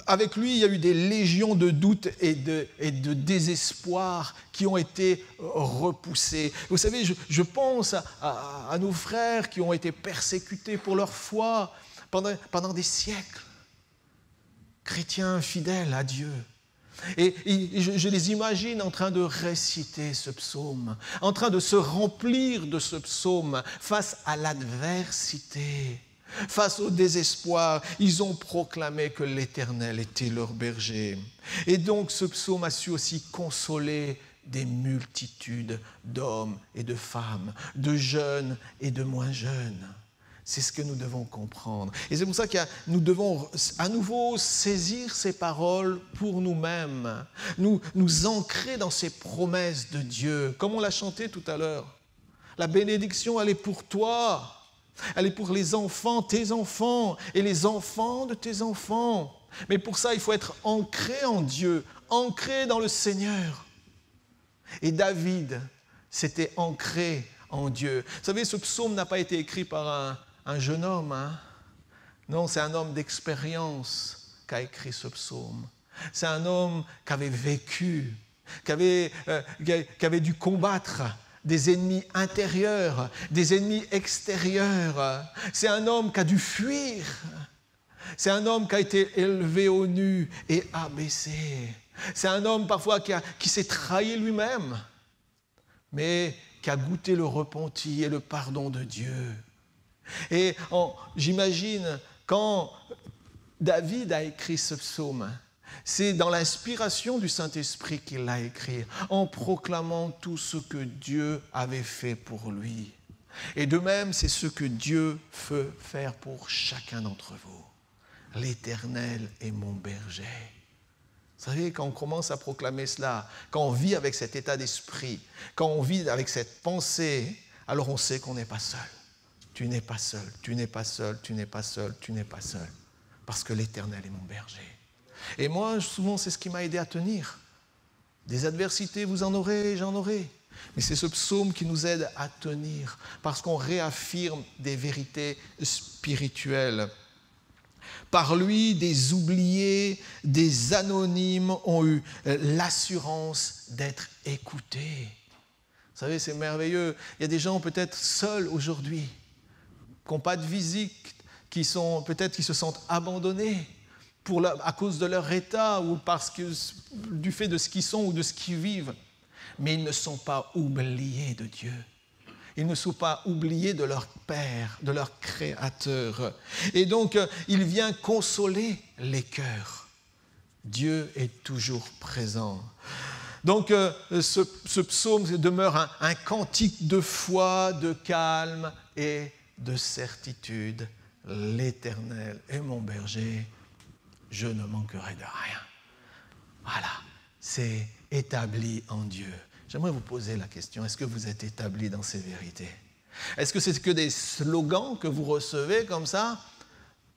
Avec lui, il y a eu des légions de doutes et de désespoir qui ont été repoussés. Vous savez, je pense à nos frères qui ont été persécutés pour leur foi pendant des siècles. Chrétiens fidèles à Dieu. Et je les imagine en train de réciter ce psaume, en train de se remplir de ce psaume face à l'adversité. Face au désespoir, ils ont proclamé que l'Éternel était leur berger. Et donc ce psaume a su aussi consoler des multitudes d'hommes et de femmes, de jeunes et de moins jeunes. C'est ce que nous devons comprendre. Et c'est pour ça que nous devons à nouveau saisir ces paroles pour nous-mêmes, nous ancrer dans ces promesses de Dieu, comme on l'a chanté tout à l'heure. La bénédiction, elle est pour toi. Elle est pour les enfants, tes enfants, et les enfants de tes enfants. Mais pour ça, il faut être ancré en Dieu, ancré dans le Seigneur. Et David s'était ancré en Dieu. Vous savez, ce psaume n'a pas été écrit par un jeune homme. Non, c'est un homme d'expérience qui a écrit ce psaume. C'est un homme qui avait vécu, qui avait dû combattre des ennemis intérieurs, des ennemis extérieurs. C'est un homme qui a dû fuir. C'est un homme qui a été élevé au nu et abaissé. C'est un homme parfois qui s'est trahi lui-même, mais qui a goûté le repenti et le pardon de Dieu. Et j'imagine, quand David a écrit ce psaume, c'est dans l'inspiration du Saint-Esprit qu'il l'a écrit, en proclamant tout ce que Dieu avait fait pour lui. Et de même, c'est ce que Dieu veut faire pour chacun d'entre vous. L'Éternel est mon berger. Vous savez, quand on commence à proclamer cela, quand on vit avec cet état d'esprit, quand on vit avec cette pensée, alors on sait qu'on n'est pas seul. Tu n'es pas seul, tu n'es pas seul, tu n'es pas seul, tu n'es pas seul. Parce que l'Éternel est mon berger. Et moi, souvent, c'est ce qui m'a aidé à tenir. Des adversités, vous en aurez, j'en aurai. Mais c'est ce psaume qui nous aide à tenir, parce qu'on réaffirme des vérités spirituelles. Par lui, des oubliés, des anonymes ont eu l'assurance d'être écoutés. Vous savez, c'est merveilleux. Il y a des gens peut-être seuls aujourd'hui, qui n'ont pas de visite, qui se sentent abandonnés à cause de leur état ou du fait de ce qu'ils sont ou de ce qu'ils vivent. Mais ils ne sont pas oubliés de Dieu. Ils ne sont pas oubliés de leur Père, de leur Créateur. Et donc, il vient consoler les cœurs. Dieu est toujours présent. Donc, ce psaume demeure un cantique de foi, de calme et de certitude. L'Éternel est mon berger, je ne manquerai de rien. Voilà, c'est établi en Dieu. J'aimerais vous poser la question, est-ce que vous êtes établi dans ces vérités? Est-ce que c'est que des slogans que vous recevez comme ça,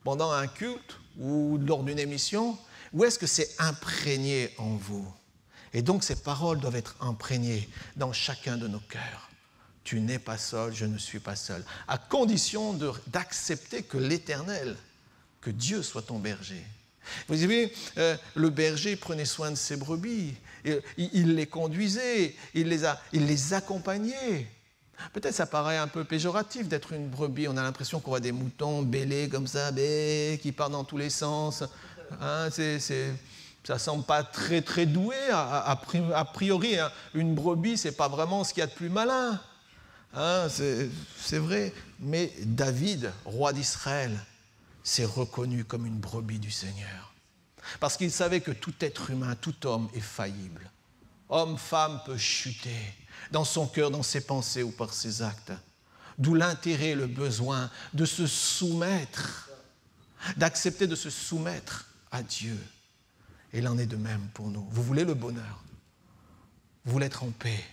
pendant un culte ou lors d'une émission, ou est-ce que c'est imprégné en vous? Et donc ces paroles doivent être imprégnées dans chacun de nos cœurs. Tu n'es pas seul, je ne suis pas seul. À condition d'accepter que l'Éternel, que Dieu soit ton berger. Vous savez, le berger prenait soin de ses brebis, il les conduisait, il les accompagnait. Peut-être ça paraît un peu péjoratif d'être une brebis, on a l'impression qu'on voit des moutons bêlés comme ça, qui partent dans tous les sens. Hein, ça ne semble pas très, très doué, a priori. Hein, une brebis, ce n'est pas vraiment ce qu'il y a de plus malin. Hein, c'est vrai. Mais David, roi d'Israël, s'est reconnu comme une brebis du Seigneur. Parce qu'il savait que tout être humain, tout homme est faillible. Homme, femme peut chuter dans son cœur, dans ses pensées ou par ses actes. D'où l'intérêt, le besoin de se soumettre, d'accepter de se soumettre à Dieu. Et il en est de même pour nous. Vous voulez le bonheur? Vous voulez être en paix?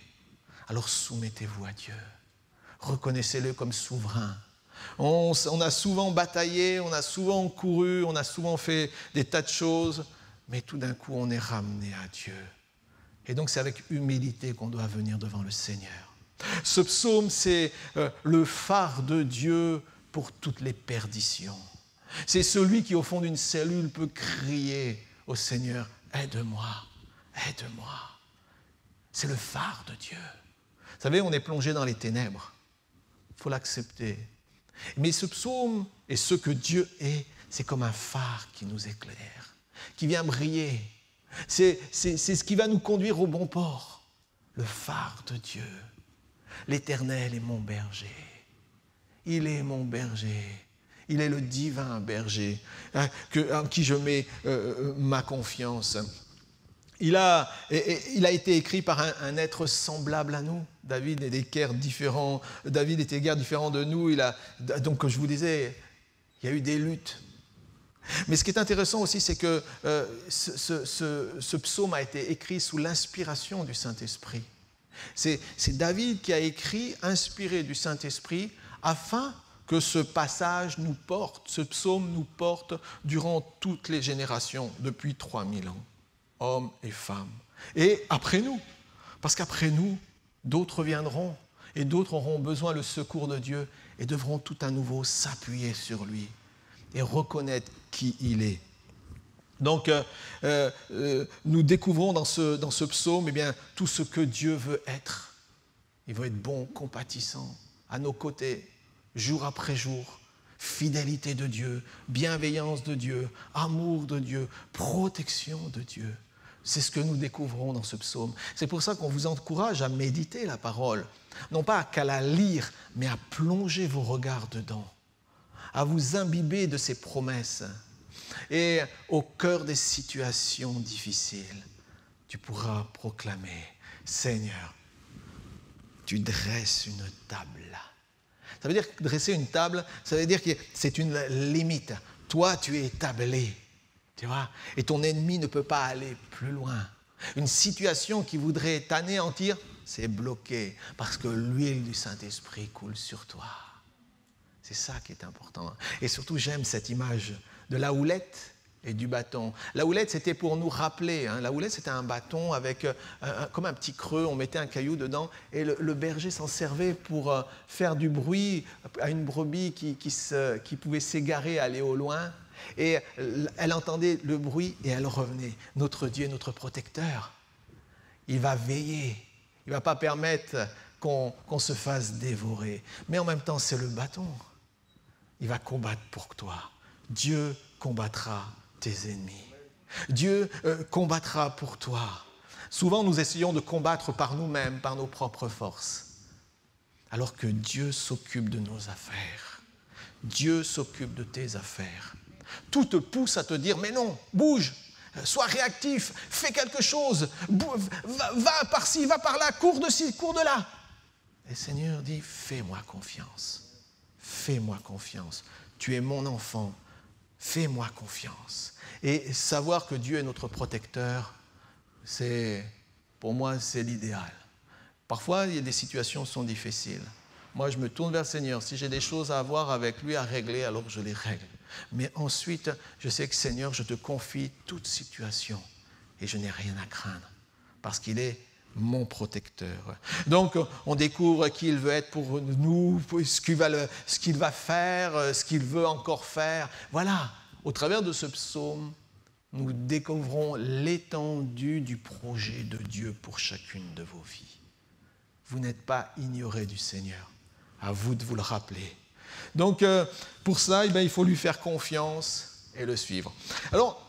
Alors soumettez-vous à Dieu. Reconnaissez-le comme souverain. On a souvent bataillé, on a souvent couru, on a souvent fait des tas de choses, mais tout d'un coup, on est ramené à Dieu. Et donc, c'est avec humilité qu'on doit venir devant le Seigneur. Ce psaume, c'est le phare de Dieu pour toutes les perditions. C'est celui qui, au fond d'une cellule, peut crier au Seigneur, « Aide-moi, aide-moi ». C'est le phare de Dieu. Vous savez, on est plongé dans les ténèbres. Il faut l'accepter. Mais ce psaume et ce que Dieu est, c'est comme un phare qui nous éclaire, qui vient briller. C'est ce qui va nous conduire au bon port. Le phare de Dieu. L'Éternel est mon berger. Il est mon berger. Il est le divin berger en qui je mets ma confiance. Il a été écrit par un être semblable à nous. David était guère différent de nous. Donc, comme je vous disais, il y a eu des luttes. Mais ce qui est intéressant aussi, c'est que ce psaume a été écrit sous l'inspiration du Saint-Esprit. C'est David qui a écrit, inspiré du Saint-Esprit, afin que ce passage nous porte, ce psaume nous porte durant toutes les générations, depuis 3000 ans. Hommes et femmes. Et après nous, parce qu'après nous, d'autres viendront et d'autres auront besoin du secours de Dieu et devront tout à nouveau s'appuyer sur lui et reconnaître qui il est. Donc, nous découvrons dans ce psaume tout ce que Dieu veut être. Il veut être bon, compatissant, à nos côtés, jour après jour. Fidélité de Dieu, bienveillance de Dieu, amour de Dieu, protection de Dieu. C'est ce que nous découvrons dans ce psaume. C'est pour ça qu'on vous encourage à méditer la parole. Non pas qu'à la lire, mais à plonger vos regards dedans. À vous imbiber de ses promesses. Et au cœur des situations difficiles, tu pourras proclamer, Seigneur, tu dresses une table là. Ça veut dire que dresser une table, ça veut dire que c'est une limite. Toi, tu es établi. Tu vois, et ton ennemi ne peut pas aller plus loin. Une situation qui voudrait t'anéantir, c'est bloqué parce que l'huile du Saint-Esprit coule sur toi. C'est ça qui est important. Et surtout, j'aime cette image de la houlette et du bâton. La houlette, c'était pour nous rappeler. La houlette, c'était un bâton avec comme un petit creux. On mettait un caillou dedans et le berger s'en servait pour faire du bruit à une brebis qui pouvait s'égarer, aller au loin. Et elle entendait le bruit et elle revenait. Notre Dieu est notre protecteur. Il va veiller. Il ne va pas permettre qu'on se fasse dévorer. Mais en même temps, c'est le bâton. Il va combattre pour toi. Dieu combattra tes ennemis. Dieu combattra pour toi. Souvent, nous essayons de combattre par nous-mêmes, par nos propres forces. Alors que Dieu s'occupe de nos affaires. Dieu s'occupe de tes affaires. Tout te pousse à te dire, mais non, bouge, sois réactif, fais quelque chose, va par-ci, va par-là, cours de ci, cours de là. Et le Seigneur dit, fais-moi confiance, fais-moi confiance. Tu es mon enfant, fais-moi confiance. Et savoir que Dieu est notre protecteur, pour moi, c'est l'idéal. Parfois, il y a des situations qui sont difficiles. Moi, je me tourne vers le Seigneur. Si j'ai des choses à avoir avec lui, à régler, alors je les règle. Mais ensuite, je sais que Seigneur, je te confie toute situation et je n'ai rien à craindre parce qu'il est mon protecteur. Donc, on découvre qui il veut être pour nous, ce qu'il va faire, ce qu'il veut encore faire. Voilà, au travers de ce psaume, nous découvrons l'étendue du projet de Dieu pour chacune de vos vies. Vous n'êtes pas ignorés du Seigneur. À vous de vous le rappeler. Donc, pour ça, il faut lui faire confiance et le suivre. Alors,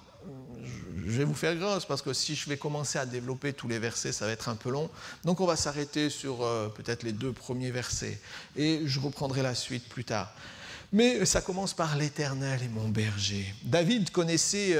je vais vous faire grâce parce que si je vais commencer à développer tous les versets, ça va être un peu long. Donc, on va s'arrêter sur peut-être les 2 premiers versets et je reprendrai la suite plus tard. Mais ça commence par l'Éternel est mon berger. David connaissait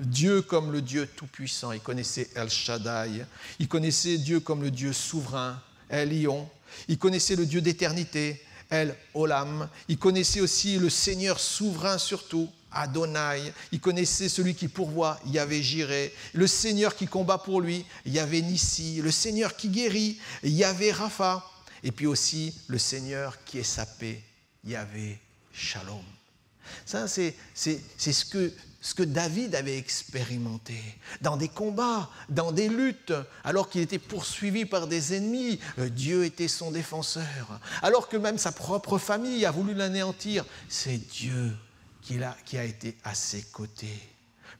Dieu comme le Dieu tout-puissant. Il connaissait El Shaddai. Il connaissait Dieu comme le Dieu souverain, El Ion. Il connaissait le Dieu d'éternité, El Olam. Il connaissait aussi le Seigneur souverain surtout, Adonai. Il connaissait celui qui pourvoit, Yahvé Jireh. Le Seigneur qui combat pour lui, Yahvé Nissi. Le Seigneur qui guérit, Yahvé Rapha. Et puis aussi le Seigneur qui est sa paix, Yahvé Shalom. Ça, c'est ce que David avait expérimenté dans des combats, dans des luttes, alors qu'il était poursuivi par des ennemis. Dieu était son défenseur. Alors que même sa propre famille a voulu l'anéantir, c'est Dieu qui a été à ses côtés.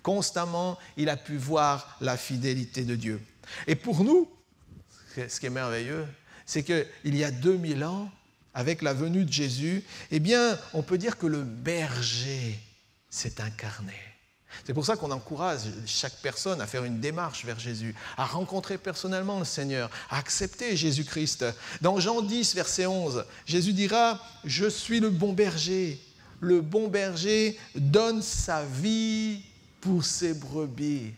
Constamment, il a pu voir la fidélité de Dieu. Et pour nous, ce qui est merveilleux, c'est qu'il y a 2000 ans, avec la venue de Jésus, eh bien, on peut dire que le berger s'est incarné. C'est pour ça qu'on encourage chaque personne à faire une démarche vers Jésus, à rencontrer personnellement le Seigneur, à accepter Jésus-Christ. Dans Jean 10, verset 11, Jésus dira « Je suis le bon berger. Le bon berger donne sa vie pour ses brebis.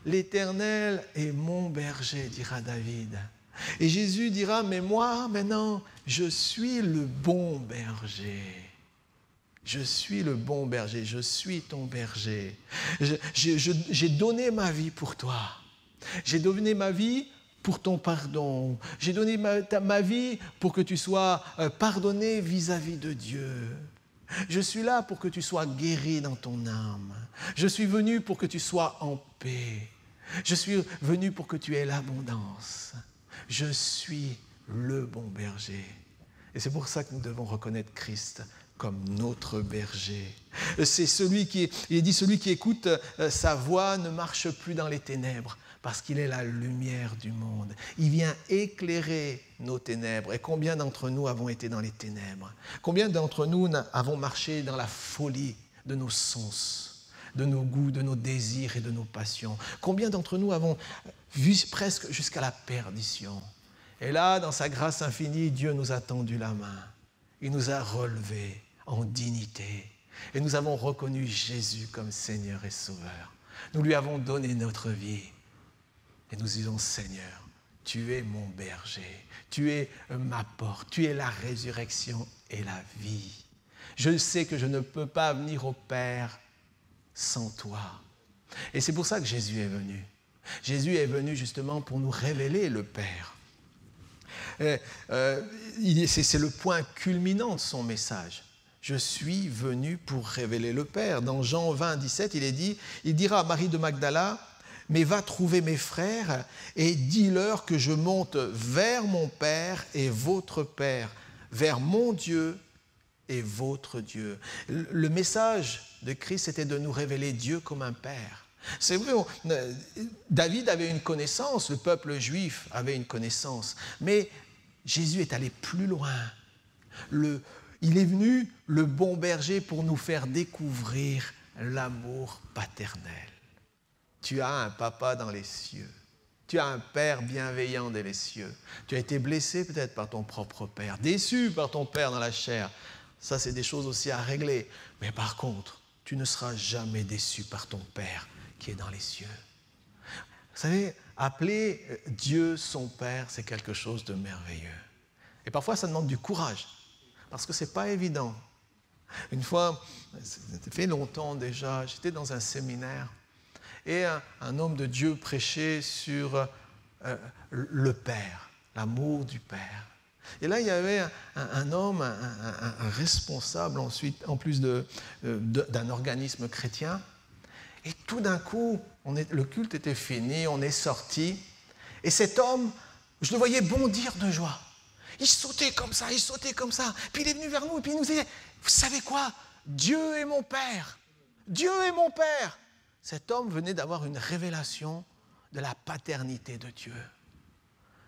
L'Éternel est mon berger, dira David. » Et Jésus dira « Mais moi, maintenant, je suis le bon berger. » Je suis le bon berger, je suis ton berger. J'ai donné ma vie pour toi. J'ai donné ma vie pour ton pardon. J'ai donné ma vie pour que tu sois pardonné vis-à-vis de Dieu. Je suis là pour que tu sois guéri dans ton âme. Je suis venu pour que tu sois en paix. Je suis venu pour que tu aies l'abondance. Je suis le bon berger. Et c'est pour ça que nous devons reconnaître Christ comme notre berger. C'est celui qui écoute sa voix ne marche plus dans les ténèbres parce qu'il est la lumière du monde. Il vient éclairer nos ténèbres. Et combien d'entre nous avons été dans les ténèbres? Combien d'entre nous avons marché dans la folie de nos sens, de nos goûts, de nos désirs et de nos passions? Combien d'entre nous avons vu presque jusqu'à la perdition? Et là, dans sa grâce infinie, Dieu nous a tendu la main. Il nous a relevés en dignité. Et nous avons reconnu Jésus comme Seigneur et Sauveur. Nous lui avons donné notre vie. Et nous disons, Seigneur, tu es mon berger. Tu es ma porte. Tu es la résurrection et la vie. Je sais que je ne peux pas venir au Père sans toi. Et c'est pour ça que Jésus est venu. Jésus est venu justement pour nous révéler le Père. C'est le point culminant de son message. Je suis venu pour révéler le Père. Dans Jean 20, 17, il dira à Marie de Magdala, « Mais va trouver mes frères et dis-leur que je monte vers mon Père et votre Père, vers mon Dieu et votre Dieu. » Le message de Christ, c'était de nous révéler Dieu comme un Père. C'est vrai, David avait une connaissance, le peuple juif avait une connaissance, mais Jésus est allé plus loin. Il est venu, le bon berger, pour nous faire découvrir l'amour paternel. Tu as un papa dans les cieux. Tu as un père bienveillant dans les cieux. Tu as été blessé peut-être par ton propre père, déçu par ton père dans la chair. Ça, c'est des choses aussi à régler. Mais par contre, tu ne seras jamais déçu par ton père qui est dans les cieux. Vous savez, appeler Dieu son père, c'est quelque chose de merveilleux. Et parfois, ça demande du courage, parce que ce n'est pas évident. Une fois, ça fait longtemps déjà, j'étais dans un séminaire, et un homme de Dieu prêchait sur le Père, l'amour du Père. Et là, il y avait un homme, un responsable ensuite, en plus d'un organisme chrétien. Et tout d'un coup, le culte était fini, on est sorti. Et cet homme, je le voyais bondir de joie. Il sautait comme ça, il sautait comme ça. Puis il est venu vers nous et puis il nous disait, vous savez quoi? Dieu est mon Père. Dieu est mon Père. Cet homme venait d'avoir une révélation de la paternité de Dieu.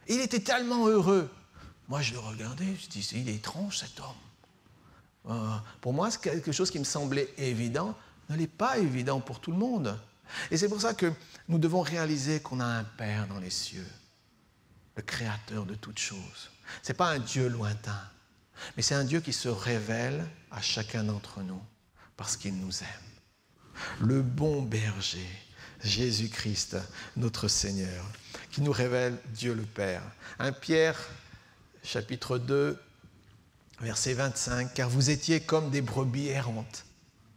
Et il était tellement heureux. Moi, je le regardais, je disais, il est étrange cet homme. Pour moi, c'est quelque chose qui me semblait évident, ne l'est pas évident pour tout le monde. Et c'est pour ça que nous devons réaliser qu'on a un Père dans les cieux, le Créateur de toutes choses. Ce n'est pas un Dieu lointain, mais c'est un Dieu qui se révèle à chacun d'entre nous parce qu'il nous aime. Le bon berger, Jésus-Christ, notre Seigneur, qui nous révèle Dieu le Père. 1 Pierre, chapitre 2, verset 25, « Car vous étiez comme des brebis errantes. »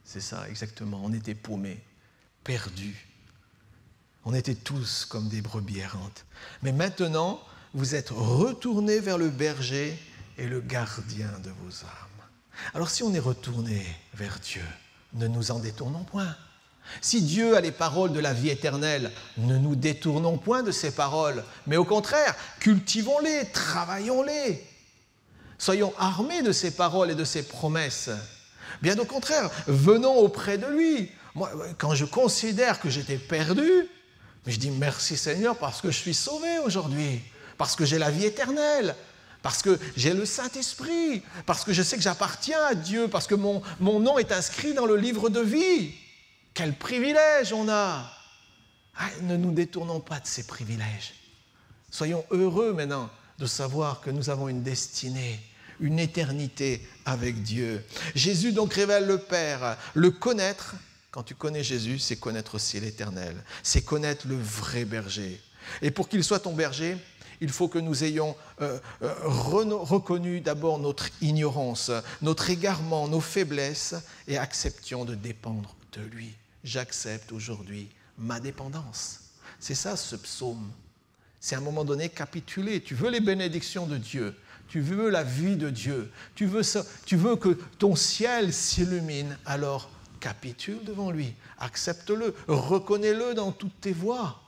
C'est ça, exactement. On était paumés, perdus. On était tous comme des brebis errantes. Mais maintenant, vous êtes retournés vers le berger et le gardien de vos âmes. Alors si on est retourné vers Dieu, ne nous en détournons point. Si Dieu a les paroles de la vie éternelle, ne nous détournons point de ces paroles, mais au contraire, cultivons-les, travaillons-les. Soyons armés de ces paroles et de ces promesses. Bien au contraire, venons auprès de lui. Moi, quand je considère que j'étais perdu, je dis merci Seigneur parce que je suis sauvé aujourd'hui, parce que j'ai la vie éternelle, parce que j'ai le Saint-Esprit, parce que je sais que j'appartiens à Dieu, parce que mon nom est inscrit dans le livre de vie. Quel privilège on a! Ne nous détournons pas de ces privilèges. Soyons heureux maintenant de savoir que nous avons une destinée, une éternité avec Dieu. Jésus donc révèle le Père. Le connaître, quand tu connais Jésus, c'est connaître aussi l'Éternel. C'est connaître le vrai berger. Et pour qu'il soit ton berger, il faut que nous ayons reconnu d'abord notre ignorance, notre égarement, nos faiblesses et acceptions de dépendre de lui. J'accepte aujourd'hui ma dépendance. C'est ça ce psaume. C'est à un moment donné capituler. Tu veux les bénédictions de Dieu, tu veux la vie de Dieu, tu veux que ton ciel s'illumine, alors capitule devant lui, accepte-le, reconnais-le dans toutes tes voies.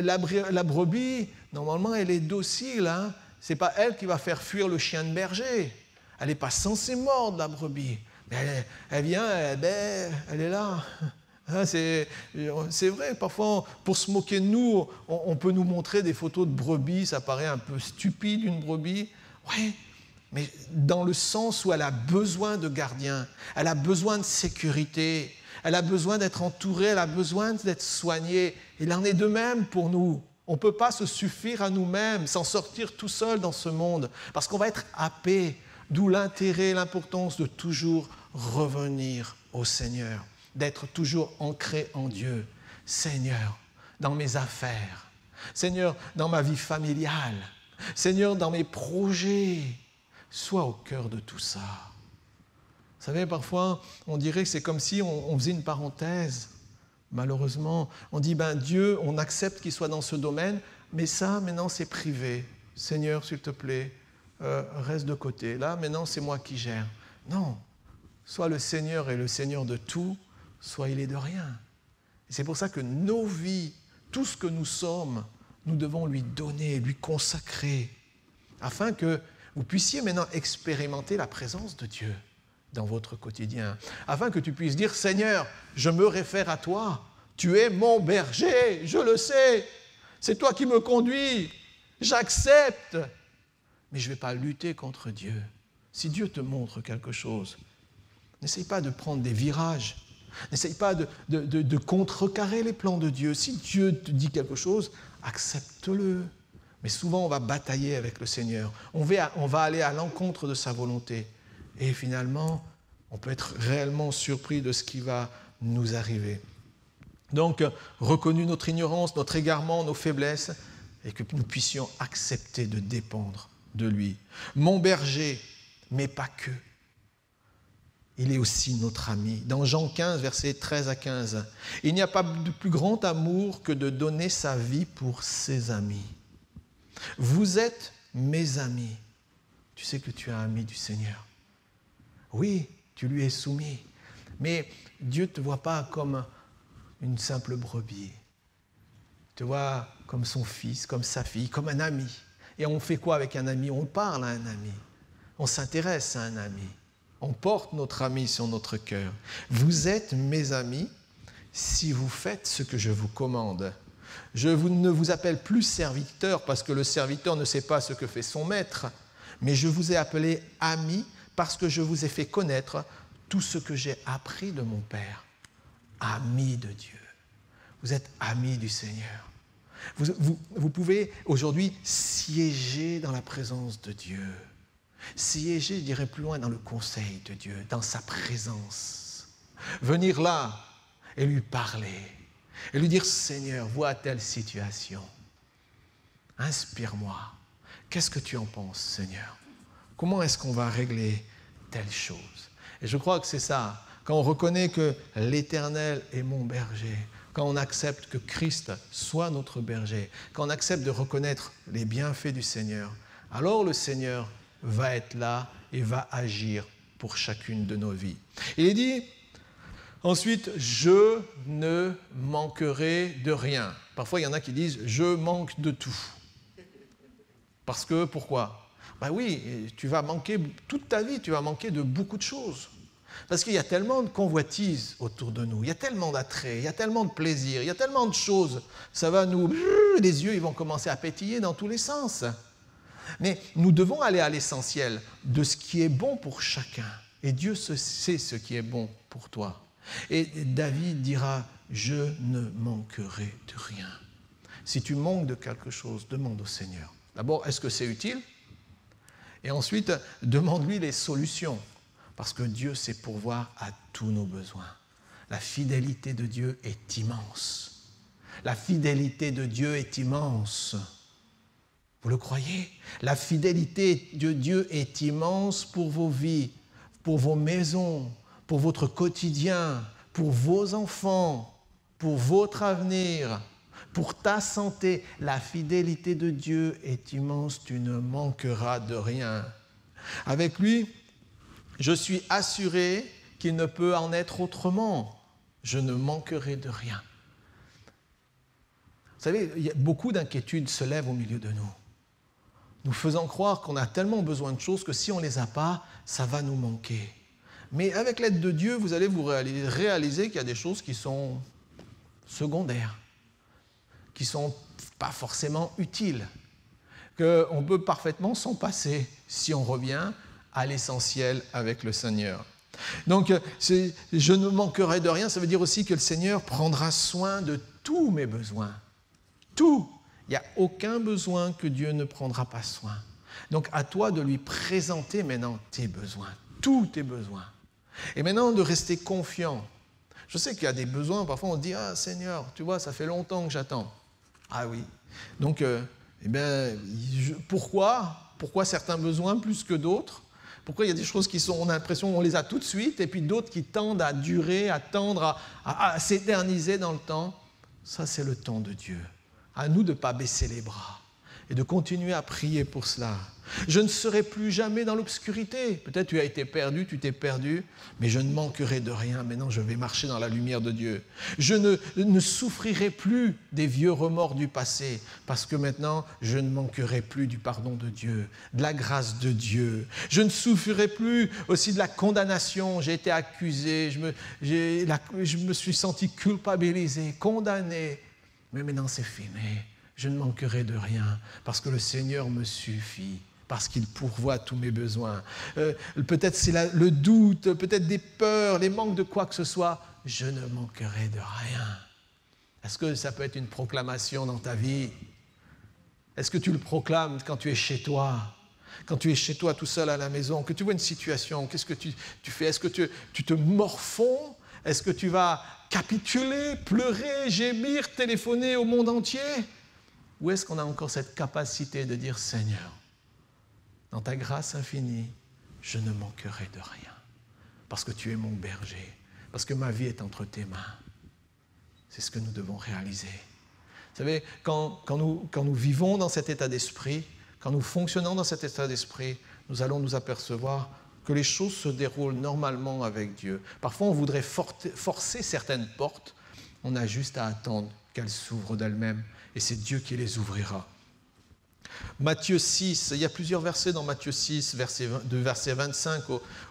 La brebis, normalement, elle est docile. Hein? Ce n'est pas elle qui va faire fuir le chien de berger. Elle n'est pas censée mordre, la brebis. Mais elle vient, elle est là. Hein, c'est vrai, parfois, pour se moquer de nous, on peut nous montrer des photos de brebis. Ça paraît un peu stupide, une brebis. Oui, mais dans le sens où elle a besoin de gardiens, elle a besoin de sécurité. Elle a besoin d'être entourée, elle a besoin d'être soignée. Il en est de même pour nous. On ne peut pas se suffire à nous-mêmes, s'en sortir tout seul dans ce monde, parce qu'on va être happé, d'où l'intérêt, l'importance de toujours revenir au Seigneur, d'être toujours ancré en Dieu. Seigneur, dans mes affaires, Seigneur, dans ma vie familiale, Seigneur, dans mes projets, sois au cœur de tout ça. Vous savez, parfois, on dirait que c'est comme si on faisait une parenthèse. Malheureusement, on dit, Dieu, on accepte qu'il soit dans ce domaine, mais ça, maintenant, c'est privé. Seigneur, s'il te plaît, reste de côté. Là, maintenant, c'est moi qui gère. Non, soit le Seigneur est le Seigneur de tout, soit il est de rien. Et c'est pour ça que nos vies, tout ce que nous sommes, nous devons lui donner, lui consacrer, afin que vous puissiez maintenant expérimenter la présence de Dieu. dans votre quotidien, afin que tu puisses dire, Seigneur, je me réfère à toi, tu es mon berger, je le sais, c'est toi qui me conduis, j'accepte, mais je ne vais pas lutter contre Dieu. Si Dieu te montre quelque chose, n'essaye pas de prendre des virages, n'essaye pas de contrecarrer les plans de Dieu. Si Dieu te dit quelque chose, accepte-le. Mais souvent, on va batailler avec le Seigneur. On va aller à l'encontre de sa volonté. Et finalement, on peut être réellement surpris de ce qui va nous arriver. Donc, reconnu notre ignorance, notre égarement, nos faiblesses, et que nous puissions accepter de dépendre de lui. Mon berger, mais pas que. Il est aussi notre ami. Dans Jean 15, versets 13 à 15, il n'y a pas de plus grand amour que de donner sa vie pour ses amis. Vous êtes mes amis. Tu sais que tu es un ami du Seigneur. Oui, tu lui es soumis. Mais Dieu ne te voit pas comme une simple brebis. Il te voit comme son fils, comme sa fille, comme un ami. Et on fait quoi avec un ami? On parle à un ami. On s'intéresse à un ami. On porte notre ami sur notre cœur. Vous êtes mes amis si vous faites ce que je vous commande. Je ne vous appelle plus serviteur parce que le serviteur ne sait pas ce que fait son maître, mais je vous ai appelé ami parce que je vous ai fait connaître tout ce que j'ai appris de mon Père. Ami de Dieu. Vous êtes amis du Seigneur. Vous pouvez aujourd'hui siéger dans la présence de Dieu. Siéger, je dirais plus loin, dans le conseil de Dieu, dans sa présence. Venir là et lui parler. Et lui dire, Seigneur, vois telle situation. Inspire-moi. Qu'est-ce que tu en penses, Seigneur? Comment est-ce qu'on va régler telle chose? Et je crois que c'est ça. Quand on reconnaît que l'Éternel est mon berger, quand on accepte que Christ soit notre berger, quand on accepte de reconnaître les bienfaits du Seigneur, alors le Seigneur va être là et va agir pour chacune de nos vies. Il est dit, ensuite, je ne manquerai de rien. Parfois, il y en a qui disent, je manque de tout. Parce que, pourquoi? Ben oui, tu vas manquer, toute ta vie, tu vas manquer de beaucoup de choses. Parce qu'il y a tellement de convoitises autour de nous, il y a tellement d'attraits, il y a tellement de plaisir, il y a tellement de choses. Ça va nous... Les yeux, ils vont commencer à pétiller dans tous les sens. Mais nous devons aller à l'essentiel de ce qui est bon pour chacun. Et Dieu sait ce qui est bon pour toi. Et David dira, je ne manquerai de rien. Si tu manques de quelque chose, demande au Seigneur. D'abord, est-ce que c'est utile? Et ensuite, demande-lui les solutions. Parce que Dieu sait pourvoir à tous nos besoins. La fidélité de Dieu est immense. La fidélité de Dieu est immense. Vous le croyez? La fidélité de Dieu est immense pour vos vies, pour vos maisons, pour votre quotidien, pour vos enfants, pour votre avenir, pour ta santé. La fidélité de Dieu est immense, tu ne manqueras de rien. Avec lui, je suis assuré qu'il ne peut en être autrement. Je ne manquerai de rien. Vous savez, beaucoup d'inquiétudes se lèvent au milieu de nous. Nous faisant croire qu'on a tellement besoin de choses que si on ne les a pas, ça va nous manquer. Mais avec l'aide de Dieu, vous allez vous réaliser qu'il y a des choses qui sont secondaires, qui ne sont pas forcément utiles, qu'on peut parfaitement s'en passer si on revient à l'essentiel avec le Seigneur. Donc, je ne manquerai de rien, ça veut dire aussi que le Seigneur prendra soin de tous mes besoins. Tout. Il n'y a aucun besoin que Dieu ne prendra pas soin. Donc, à toi de lui présenter maintenant tes besoins, tous tes besoins. Et maintenant, de rester confiant. Je sais qu'il y a des besoins, parfois on dit « Ah Seigneur, tu vois, ça fait longtemps que j'attends. » Ah oui. Donc, pourquoi certains besoins plus que d'autres? Pourquoi il y a des choses qui sont, on a l'impression qu'on les a tout de suite, et puis d'autres qui tendent à durer, à tendre, à s'éterniser dans le temps? Ça, c'est le temps de Dieu. À nous de ne pas baisser les bras, et de continuer à prier pour cela. Je ne serai plus jamais dans l'obscurité. Peut-être tu as été perdu, tu t'es perdu, mais je ne manquerai de rien. Maintenant, je vais marcher dans la lumière de Dieu. Je ne souffrirai plus des vieux remords du passé, parce que maintenant, je ne manquerai plus du pardon de Dieu, de la grâce de Dieu. Je ne souffrirai plus aussi de la condamnation. J'ai été accusé, je me suis senti culpabilisé, condamné. Mais maintenant, c'est fini. Je ne manquerai de rien, parce que le Seigneur me suffit. Parce qu'il pourvoit tous mes besoins. Peut-être c'est le doute, peut-être des peurs, les manques de quoi que ce soit. Je ne manquerai de rien. Est-ce que ça peut être une proclamation dans ta vie? Est-ce que tu le proclames quand tu es chez toi? Quand tu es chez toi tout seul à la maison, que tu vois une situation, qu'est-ce que tu fais? Est-ce que tu te morfonds? Est-ce que tu vas capituler, pleurer, gémir, téléphoner au monde entier? Ou est-ce qu'on a encore cette capacité de dire, Seigneur, dans ta grâce infinie, je ne manquerai de rien, parce que tu es mon berger, parce que ma vie est entre tes mains. C'est ce que nous devons réaliser. Vous savez, quand nous vivons dans cet état d'esprit, quand nous fonctionnons dans cet état d'esprit, nous allons nous apercevoir que les choses se déroulent normalement avec Dieu. Parfois, on voudrait forcer certaines portes, on a juste à attendre qu'elles s'ouvrent d'elles-mêmes, et c'est Dieu qui les ouvrira. Matthieu 6, il y a plusieurs versets dans Matthieu 6, de verset 25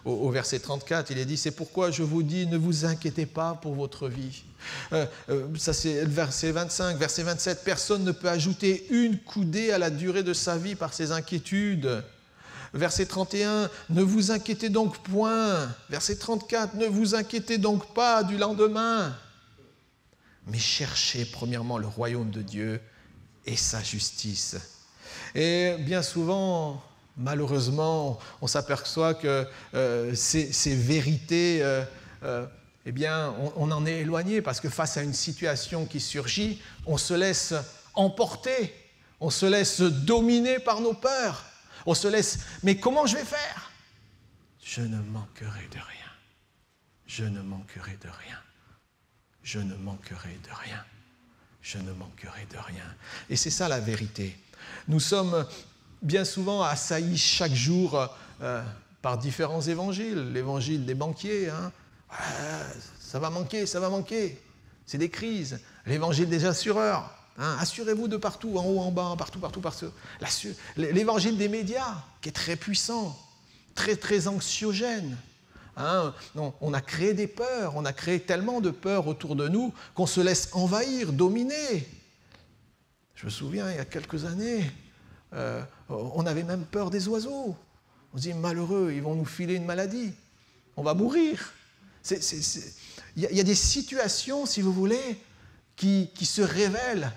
au verset 34, il est dit, c'est pourquoi je vous dis, ne vous inquiétez pas pour votre vie. Ça c'est le verset 25, verset 27, personne ne peut ajouter une coudée à la durée de sa vie par ses inquiétudes. Verset 31, ne vous inquiétez donc point. Verset 34, ne vous inquiétez donc pas du lendemain. Mais cherchez premièrement le royaume de Dieu et sa justice. Et bien souvent, malheureusement, on s'aperçoit que ces vérités, eh bien, on en est éloigné parce que face à une situation qui surgit, on se laisse emporter, on se laisse dominer par nos peurs, on se laisse, mais comment je vais faire? Je ne manquerai de rien, je ne manquerai de rien, je ne manquerai de rien, je ne manquerai de rien. Et c'est ça la vérité. Nous sommes bien souvent assaillis chaque jour par différents évangiles. L'évangile des banquiers, hein. Ça va manquer, c'est des crises. L'évangile des assureurs, hein. Assurez-vous de partout, en haut, en bas, partout. L'évangile des médias, qui est très puissant, très, très anxiogène. Hein. On a créé des peurs, on a créé tellement de peurs autour de nous qu'on se laisse envahir, dominer. Je me souviens, il y a quelques années, on avait même peur des oiseaux. On se dit, malheureux, ils vont nous filer une maladie. On va mourir. Il y a des situations, si vous voulez, qui se révèlent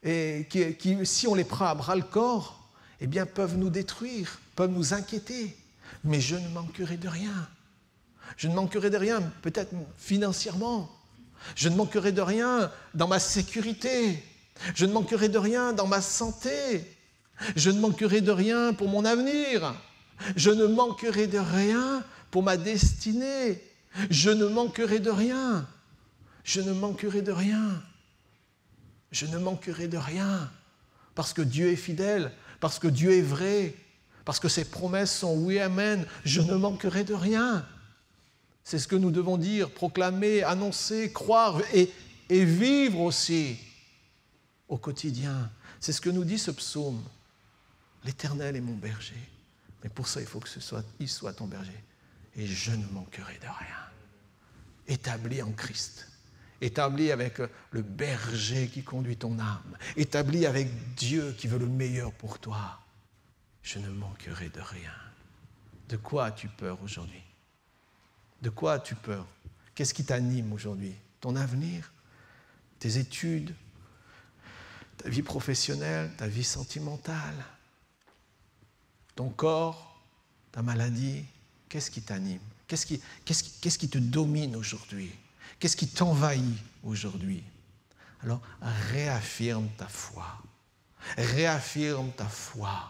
et qui, si on les prend à bras-le-corps, eh bien, peuvent nous détruire, peuvent nous inquiéter. Mais je ne manquerai de rien. Je ne manquerai de rien, peut-être financièrement. Je ne manquerai de rien dans ma sécurité. Je ne manquerai de rien dans ma santé. Je ne manquerai de rien pour mon avenir. Je ne manquerai de rien pour ma destinée. Je ne manquerai de rien. Je ne manquerai de rien. Je ne manquerai de rien. Parce que Dieu est fidèle, parce que Dieu est vrai, parce que ses promesses sont oui, amen. Je ne manquerai de rien. C'est ce que nous devons dire, proclamer, annoncer, croire et vivre aussi au quotidien. C'est ce que nous dit ce psaume. L'Éternel est mon berger. Mais pour ça, il faut qu'il soit ton berger. Et je ne manquerai de rien. Établi en Christ. Établi avec le berger qui conduit ton âme. Établi avec Dieu qui veut le meilleur pour toi. Je ne manquerai de rien. De quoi as-tu peur aujourd'hui? De quoi as-tu peur? Qu'est-ce qui t'anime aujourd'hui? Ton avenir? Tes études? Ta vie professionnelle? Ta vie sentimentale? Ton corps? Ta maladie? Qu'est-ce qui t'anime? Qu'est-ce qui te domine aujourd'hui? Qu'est-ce qui t'envahit aujourd'hui? Alors, réaffirme ta foi. Réaffirme ta foi.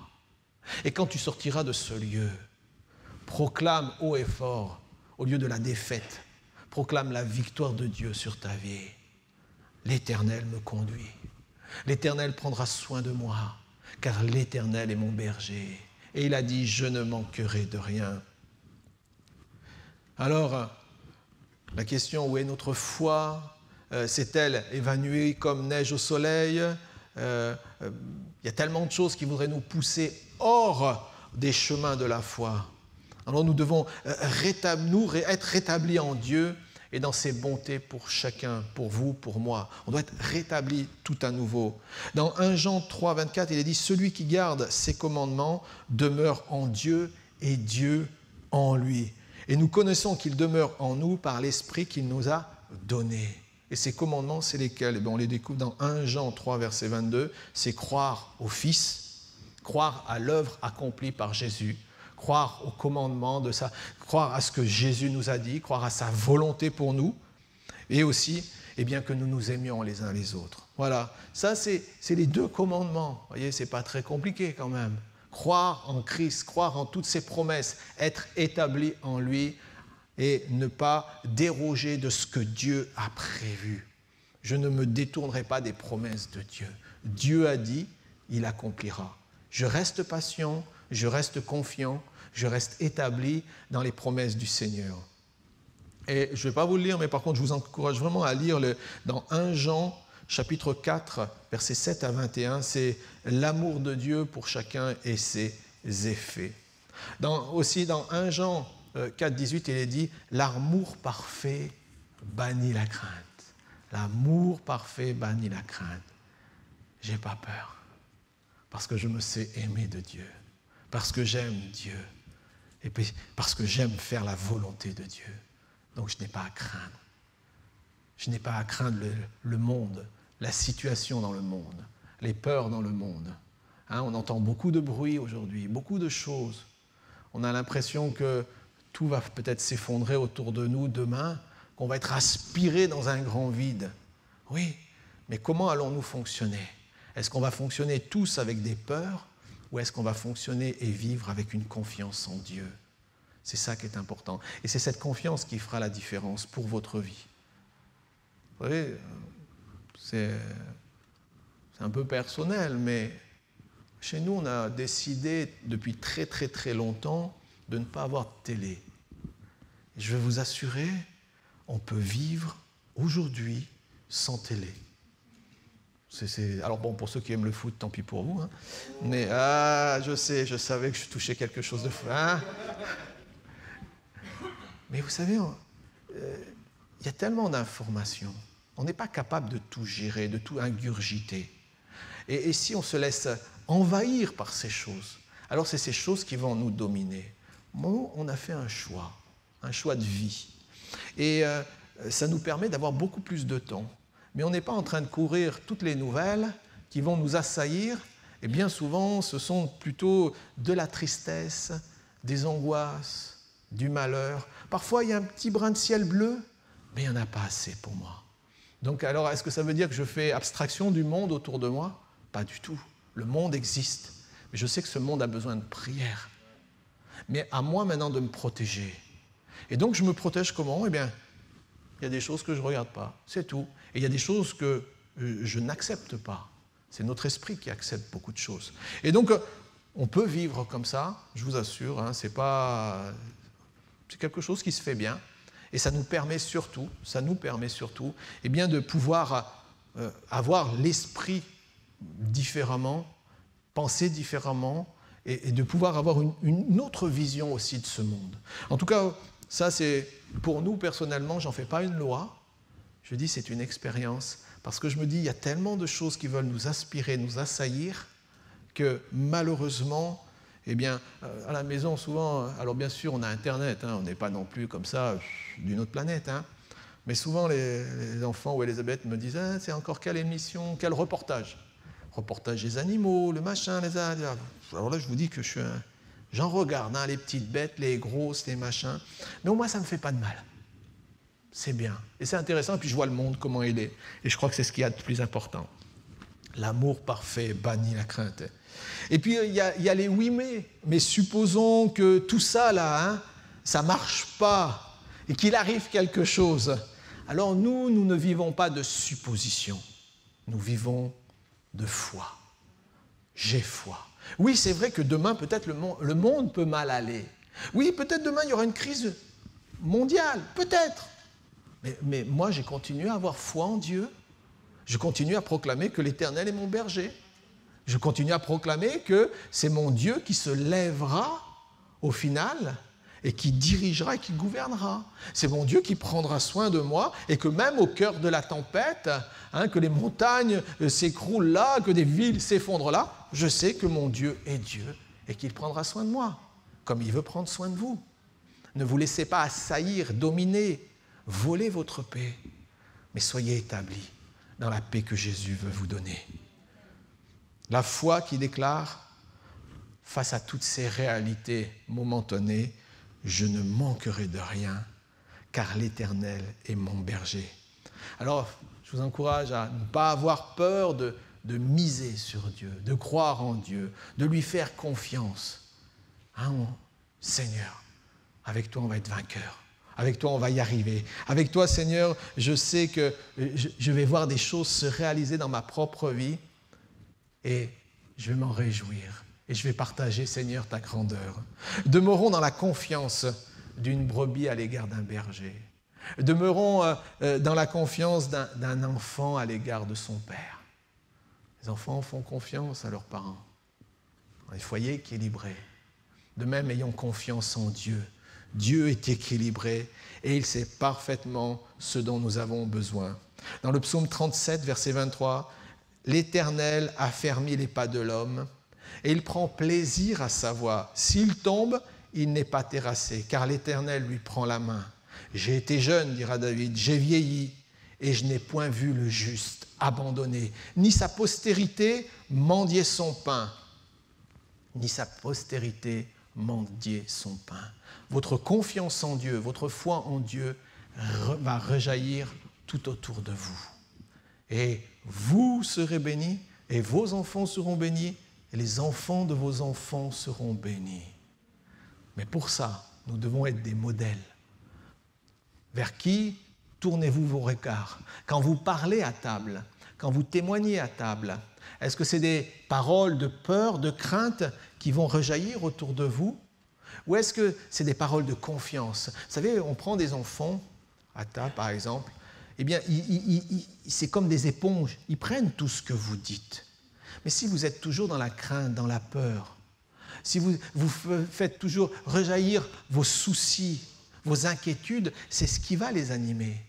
Et quand tu sortiras de ce lieu, proclame haut et fort, au lieu de la défaite, proclame la victoire de Dieu sur ta vie. L'Éternel me conduit. L'Éternel prendra soin de moi. car l'Éternel est mon berger. Et il a dit, je ne manquerai de rien. Alors, la question, où est notre foi? S'est-elle évanouie comme neige au soleil? Il y a tellement de choses qui voudraient nous pousser hors des chemins de la foi. Alors nous devons être rétablis en Dieu et dans ses bontés pour chacun, pour vous, pour moi. On doit être rétablis tout à nouveau. Dans 1 Jean 3, 24, il est dit « Celui qui garde ses commandements demeure en Dieu et Dieu en lui. Et nous connaissons qu'il demeure en nous par l'Esprit qu'il nous a donné. » Et ces commandements, c'est lesquels? On les découvre dans 1 Jean 3, verset 22. C'est croire au Fils, croire à l'œuvre accomplie par Jésus, croire au commandement de ça, croire à ce que Jésus nous a dit, croire à sa volonté pour nous, et aussi que nous nous aimions les uns les autres. Voilà, ça c'est les deux commandements. Vous voyez, ce n'est pas très compliqué quand même. Croire en Christ, croire en toutes ses promesses, être établi en lui, et ne pas déroger de ce que Dieu a prévu. Je ne me détournerai pas des promesses de Dieu. Dieu a dit, il accomplira. Je reste patient, je reste confiant, je reste établi dans les promesses du Seigneur. Et je ne vais pas vous le lire, mais par contre, je vous encourage vraiment à lire dans 1 Jean, chapitre 4, versets 7 à 21, c'est l'amour de Dieu pour chacun et ses effets. Aussi dans 1 Jean 4, 18, il est dit « L'amour parfait bannit la crainte. » L'amour parfait bannit la crainte. Je n'ai pas peur, parce que je me sais aimer de Dieu, parce que j'aime Dieu, et puis parce que j'aime faire la volonté de Dieu. Donc je n'ai pas à craindre. Je n'ai pas à craindre le monde, la situation dans le monde, les peurs dans le monde. On entend beaucoup de bruit aujourd'hui, beaucoup de choses. On a l'impression que tout va peut-être s'effondrer autour de nous demain, qu'on va être aspiré dans un grand vide. Oui, mais comment allons-nous fonctionner? Est-ce qu'on va fonctionner tous avec des peurs ou est-ce qu'on va fonctionner et vivre avec une confiance en Dieu? C'est ça qui est important. Et c'est cette confiance qui fera la différence pour votre vie. Vous savez, c'est un peu personnel, mais chez nous, on a décidé depuis très très très longtemps de ne pas avoir de télé. Et je vais vous assurer, on peut vivre aujourd'hui sans télé. Alors bon, pour ceux qui aiment le foot, tant pis pour vous. Mais je savais que je touchais quelque chose de fou. Mais vous savez, il y a tellement d'informations. On n'est pas capable de tout gérer, de tout ingurgiter. Et si on se laisse envahir par ces choses, alors c'est ces choses qui vont nous dominer. Nous, on a fait un choix de vie. Et ça nous permet d'avoir beaucoup plus de temps. Mais on n'est pas en train de courir toutes les nouvelles qui vont nous assaillir. Et bien souvent, ce sont plutôt de la tristesse, des angoisses, du malheur. Parfois, il y a un petit brin de ciel bleu, mais il n'y en a pas assez pour moi. Donc alors, est-ce que ça veut dire que je fais abstraction du monde autour de moi? Pas du tout. Le monde existe. Mais je sais que ce monde a besoin de prière. Mais à moi maintenant de me protéger. Et donc je me protège comment? Eh bien, il y a des choses que je ne regarde pas, c'est tout. Et il y a des choses que je n'accepte pas. C'est notre esprit qui accepte beaucoup de choses. Et donc, on peut vivre comme ça, je vous assure, c'est quelque chose qui se fait bien. Et ça nous permet surtout de pouvoir avoir l'esprit différemment, penser différemment, et de pouvoir avoir une autre vision aussi de ce monde. En tout cas, ça c'est, pour nous personnellement, j'en fais pas une loi, je dis c'est une expérience, parce que je me dis, il y a tellement de choses qui veulent nous aspirer, nous assaillir, que malheureusement, à la maison souvent, alors bien sûr on a Internet, on n'est pas non plus comme ça d'une autre planète, mais souvent les enfants ou Elisabeth me disent, c'est encore quelle émission, quel reportage des animaux, le machin, alors là je vous dis que j'en regarde, les petites bêtes, les grosses, les machins, mais au moins ça ne me fait pas de mal. C'est bien. Et c'est intéressant, et puis je vois le monde, comment il est. Et je crois que c'est ce qu'il y a de plus important. L'amour parfait bannit la crainte. Et puis il y a les oui mais supposons que tout ça là, ça ne marche pas, et qu'il arrive quelque chose. Alors nous ne vivons pas de suppositions, nous vivons de foi. j'ai foi. Oui, c'est vrai que demain, peut-être le monde peut mal aller. Oui, peut-être demain, il y aura une crise mondiale, peut-être. Mais moi, j'ai continué à avoir foi en Dieu. Je continue à proclamer que l'Éternel est mon berger. Je continue à proclamer que c'est mon Dieu qui se lèvera au final et qui dirigera et qui gouvernera. C'est mon Dieu qui prendra soin de moi et que même au cœur de la tempête, que les montagnes s'écroulent là, que des villes s'effondrent là, je sais que mon Dieu est Dieu et qu'il prendra soin de moi, comme il veut prendre soin de vous. Ne vous laissez pas assaillir, dominer, voler votre paix, mais soyez établis dans la paix que Jésus veut vous donner. La foi qui déclare, face à toutes ces réalités momentanées, je ne manquerai de rien, car l'Éternel est mon berger. Alors, je vous encourage à ne pas avoir peur de miser sur Dieu, de croire en Dieu, de lui faire confiance. Seigneur, avec toi on va être vainqueur. Avec toi, on va y arriver. Avec toi, Seigneur, je sais que je vais voir des choses se réaliser dans ma propre vie et je vais m'en réjouir. Et je vais partager, Seigneur, ta grandeur. Demeurons dans la confiance d'une brebis à l'égard d'un berger. Demeurons dans la confiance d'un enfant à l'égard de son père. Les enfants font confiance à leurs parents. Dans les foyers équilibrés. De même, ayons confiance en Dieu. Dieu est équilibré et il sait parfaitement ce dont nous avons besoin. Dans le psaume 37, verset 23, « L'Éternel a fermi les pas de l'homme et il prend plaisir à sa voix. S'il tombe, il n'est pas terrassé, car l'Éternel lui prend la main. J'ai été jeune, dira David, j'ai vieilli et je n'ai point vu le juste abandonné, ni sa postérité mendier son pain, ni sa postérité mendier son pain. » Votre confiance en Dieu, votre foi en Dieu va rejaillir tout autour de vous. Et vous serez bénis, et vos enfants seront bénis, et les enfants de vos enfants seront bénis. Mais pour ça, nous devons être des modèles. Vers qui tournez-vous vos regards? Quand vous parlez à table, quand vous témoignez à table, est-ce que c'est des paroles de peur, de crainte qui vont rejaillir autour de vous? Ou est-ce que c'est des paroles de confiance? Vous savez, on prend des enfants à table, par exemple, eh bien, c'est comme des éponges, ils prennent tout ce que vous dites. Mais si vous êtes toujours dans la crainte, dans la peur, si vous faites toujours rejaillir vos soucis, vos inquiétudes, c'est ce qui va les animer.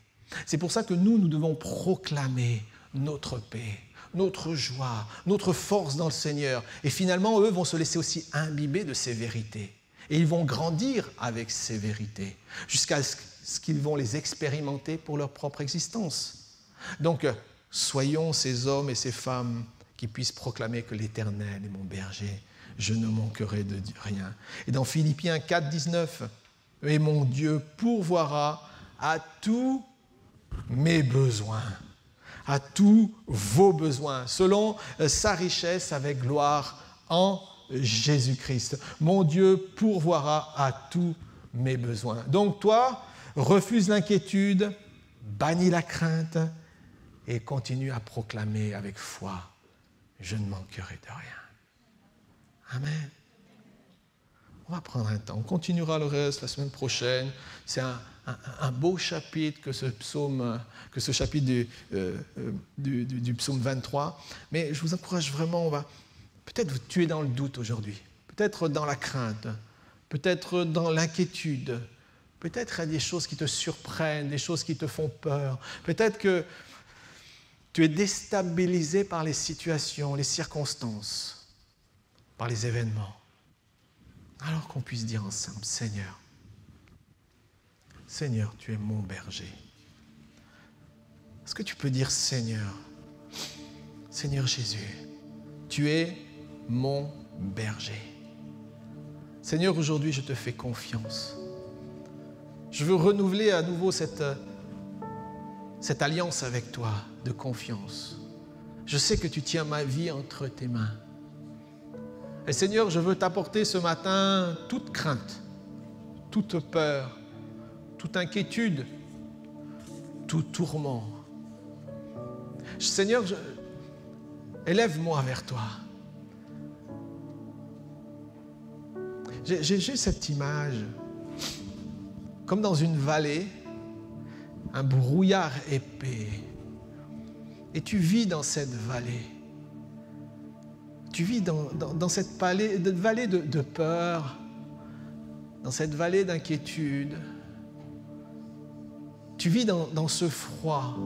C'est pour ça que nous devons proclamer notre paix, notre joie, notre force dans le Seigneur. Et finalement, eux vont se laisser aussi imbiber de ces vérités. Et ils vont grandir avec ces vérités, jusqu'à ce qu'ils vont les expérimenter pour leur propre existence. Donc, soyons ces hommes et ces femmes qui puissent proclamer que l'Éternel est mon berger, je ne manquerai de rien. Et dans Philippiens 4, 19, « Et mon Dieu pourvoira à tous mes besoins, à tous vos besoins, selon sa richesse avec gloire en Jésus-Christ. Mon Dieu pourvoira à tous mes besoins. » Donc toi, refuse l'inquiétude, bannis la crainte et continue à proclamer avec foi, je ne manquerai de rien. Amen. On va prendre un temps, on continuera le reste la semaine prochaine. C'est un beau chapitre que ce chapitre du psaume 23. Mais je vous encourage vraiment, peut-être vous tuer dans le doute aujourd'hui, peut-être dans la crainte, peut-être dans l'inquiétude, peut-être il y a des choses qui te surprennent, des choses qui te font peur, peut-être que tu es déstabilisé par les situations, les circonstances, par les événements. Alors qu'on puisse dire ensemble, Seigneur, Seigneur, tu es mon berger. Est-ce que tu peux dire, Seigneur, Seigneur Jésus, tu es mon berger. Seigneur, aujourd'hui, je te fais confiance. Je veux renouveler à nouveau cette alliance avec toi de confiance. Je sais que tu tiens ma vie entre tes mains. Et Seigneur, je veux t'apporter ce matin toute crainte, toute peur, toute inquiétude, tout tourment. Seigneur, élève-moi vers toi. J'ai cette image, comme dans une vallée, un brouillard épais. Et tu vis dans cette vallée. Tu vis dans cette vallée de peur, dans cette vallée d'inquiétude. Tu vis dans ce froid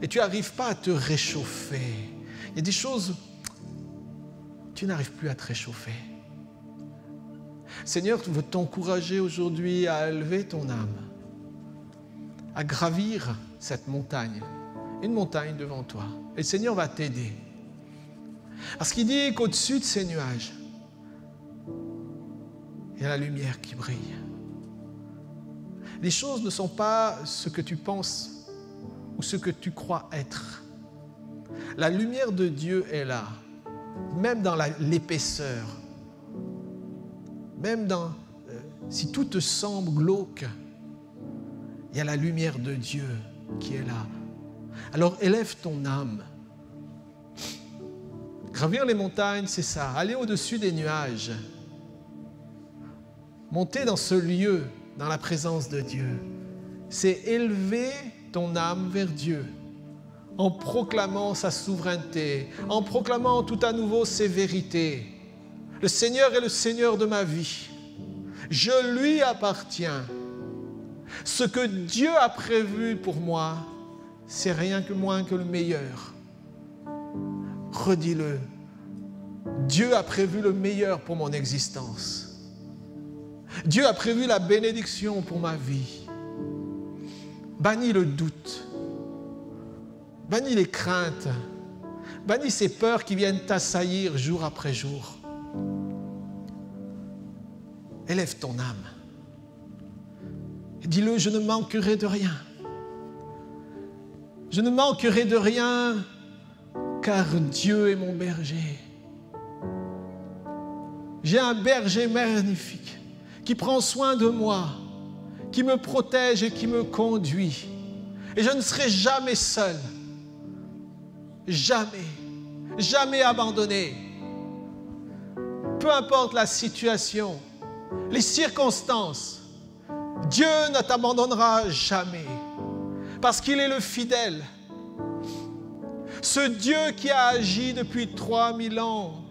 et tu n'arrives pas à te réchauffer. Il y a des choses, tu n'arrives plus à te réchauffer. Seigneur, veut t'encourager aujourd'hui à élever ton âme, à gravir cette montagne, une montagne devant toi. Et le Seigneur va t'aider. Parce qu'il dit qu'au-dessus de ces nuages, il y a la lumière qui brille. Les choses ne sont pas ce que tu penses ou ce que tu crois être. La lumière de Dieu est là, même dans l'épaisseur, même si tout te semble glauque, il y a la lumière de Dieu qui est là. Alors élève ton âme. Gravir les montagnes, c'est ça, aller au-dessus des nuages, monter dans ce lieu, dans la présence de Dieu, c'est élever ton âme vers Dieu, en proclamant sa souveraineté, en proclamant tout à nouveau ses vérités. Le Seigneur est le Seigneur de ma vie. Je lui appartiens. Ce que Dieu a prévu pour moi, c'est rien que moins que le meilleur. Redis-le. Dieu a prévu le meilleur pour mon existence. Dieu a prévu la bénédiction pour ma vie. Bannis le doute. Bannis les craintes. Bannis ces peurs qui viennent t'assaillir jour après jour. Élève ton âme. Et dis-le, je ne manquerai de rien. Je ne manquerai de rien car Dieu est mon berger. J'ai un berger magnifique qui prend soin de moi, qui me protège et qui me conduit. Et je ne serai jamais seul, jamais, jamais abandonné. Peu importe la situation, les circonstances, Dieu ne t'abandonnera jamais parce qu'il est le fidèle. Ce Dieu qui a agi depuis 3000 ans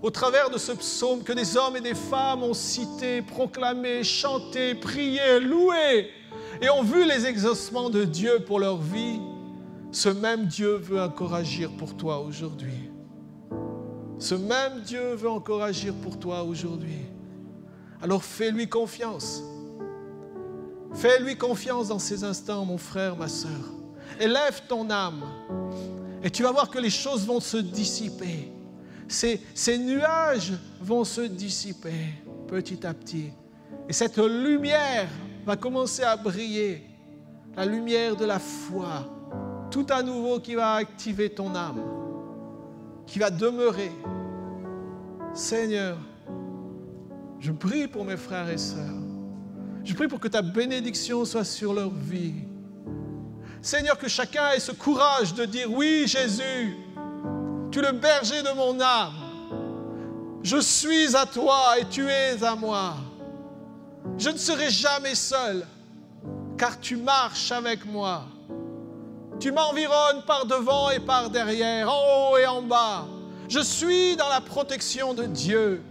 au travers de ce psaume que des hommes et des femmes ont cité, proclamé, chanté, prié, loué et ont vu les exaucements de Dieu pour leur vie, ce même Dieu veut encore agir pour toi aujourd'hui. Ce même Dieu veut encore agir pour toi aujourd'hui. Alors fais-lui confiance. Fais-lui confiance dans ces instants, mon frère, ma sœur. Élève ton âme et tu vas voir que les choses vont se dissiper. Ces nuages vont se dissiper petit à petit. Et cette lumière va commencer à briller. La lumière de la foi. Tout à nouveau qui va activer ton âme. Qui va demeurer. Seigneur, je prie pour mes frères et sœurs. Je prie pour que ta bénédiction soit sur leur vie. Seigneur, que chacun ait ce courage de dire, oui, Jésus, tu es le berger de mon âme. Je suis à toi et tu es à moi. Je ne serai jamais seul, car tu marches avec moi. Tu m'environnes par devant et par derrière, en haut et en bas. Je suis dans la protection de Dieu.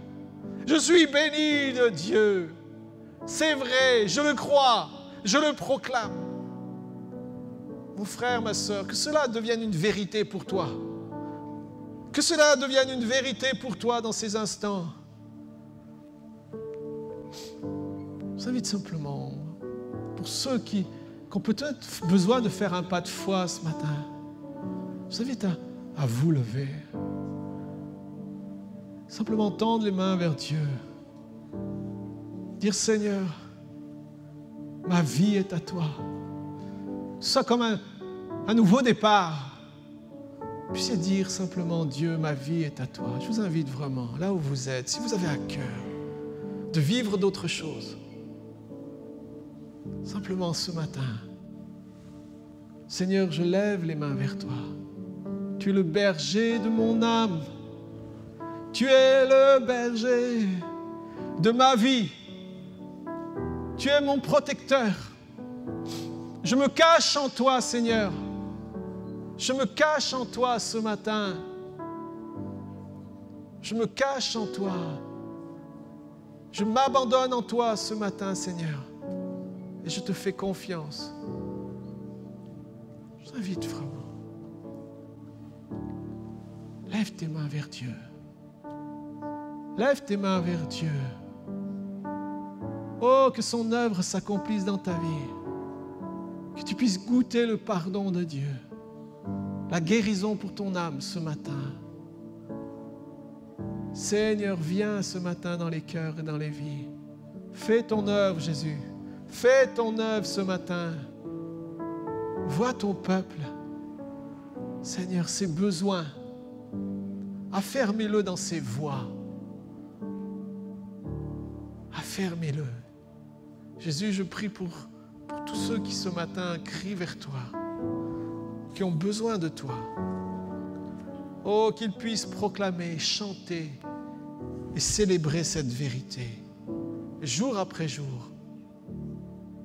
Je suis béni de Dieu. C'est vrai, je le crois, je le proclame. Mon frère, ma sœur, que cela devienne une vérité pour toi. Que cela devienne une vérité pour toi dans ces instants. Je vous invite simplement, pour ceux qui ont peut-être besoin de faire un pas de foi ce matin, je vous invite à vous lever. Simplement tendre les mains vers Dieu. Dire, Seigneur, ma vie est à toi. Ça comme un nouveau départ. Puissiez dire simplement, Dieu, ma vie est à toi. Je vous invite vraiment, là où vous êtes, si vous avez à cœur de vivre d'autres choses, simplement ce matin, Seigneur, je lève les mains vers toi. Tu es le berger de mon âme. Tu es le berger de ma vie. Tu es mon protecteur. Je me cache en toi, Seigneur. Je me cache en toi ce matin. Je me cache en toi. Je m'abandonne en toi ce matin, Seigneur. Et je te fais confiance. Je t'invite vraiment. Lève tes mains vers Dieu. Lève tes mains vers Dieu. Oh, que son œuvre s'accomplisse dans ta vie. Que tu puisses goûter le pardon de Dieu. La guérison pour ton âme ce matin. Seigneur, viens ce matin dans les cœurs et dans les vies. Fais ton œuvre, Jésus. Fais ton œuvre ce matin. Vois ton peuple. Seigneur, ses besoins. Affermis-le dans ses voies. Affermis-le. Jésus, je prie pour tous ceux qui ce matin crient vers toi, qui ont besoin de toi. Oh, qu'ils puissent proclamer, chanter et célébrer cette vérité. Jour après jour,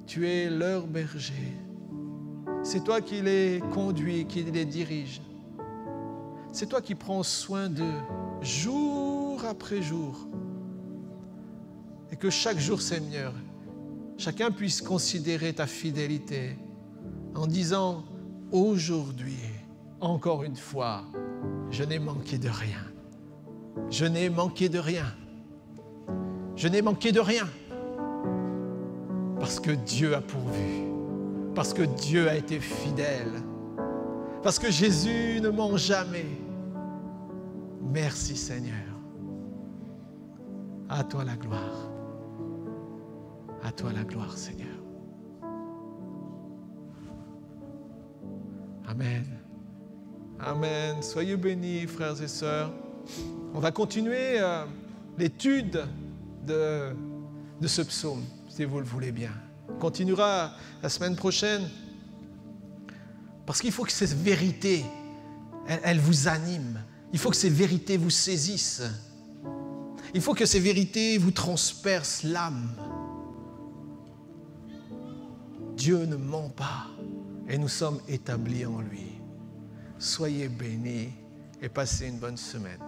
tu es leur berger. C'est toi qui les conduis, qui les dirige. C'est toi qui prends soin d'eux, jour après jour. Et que chaque jour, Seigneur, chacun puisse considérer ta fidélité en disant, aujourd'hui, encore une fois, je n'ai manqué de rien. Je n'ai manqué de rien. Je n'ai manqué de rien. Parce que Dieu a pourvu. Parce que Dieu a été fidèle. Parce que Jésus ne ment jamais. Merci Seigneur. À toi la gloire. À toi la gloire, Seigneur. Amen. Amen. Soyez bénis, frères et sœurs. On va continuer l'étude de ce psaume, si vous le voulez bien. On continuera la semaine prochaine. Parce qu'il faut que cette vérité, elle vous anime. Il faut que ces vérités vous saisissent. Il faut que ces vérités vous transpercent l'âme. Dieu ne ment pas et nous sommes établis en lui. Soyez bénis et passez une bonne semaine.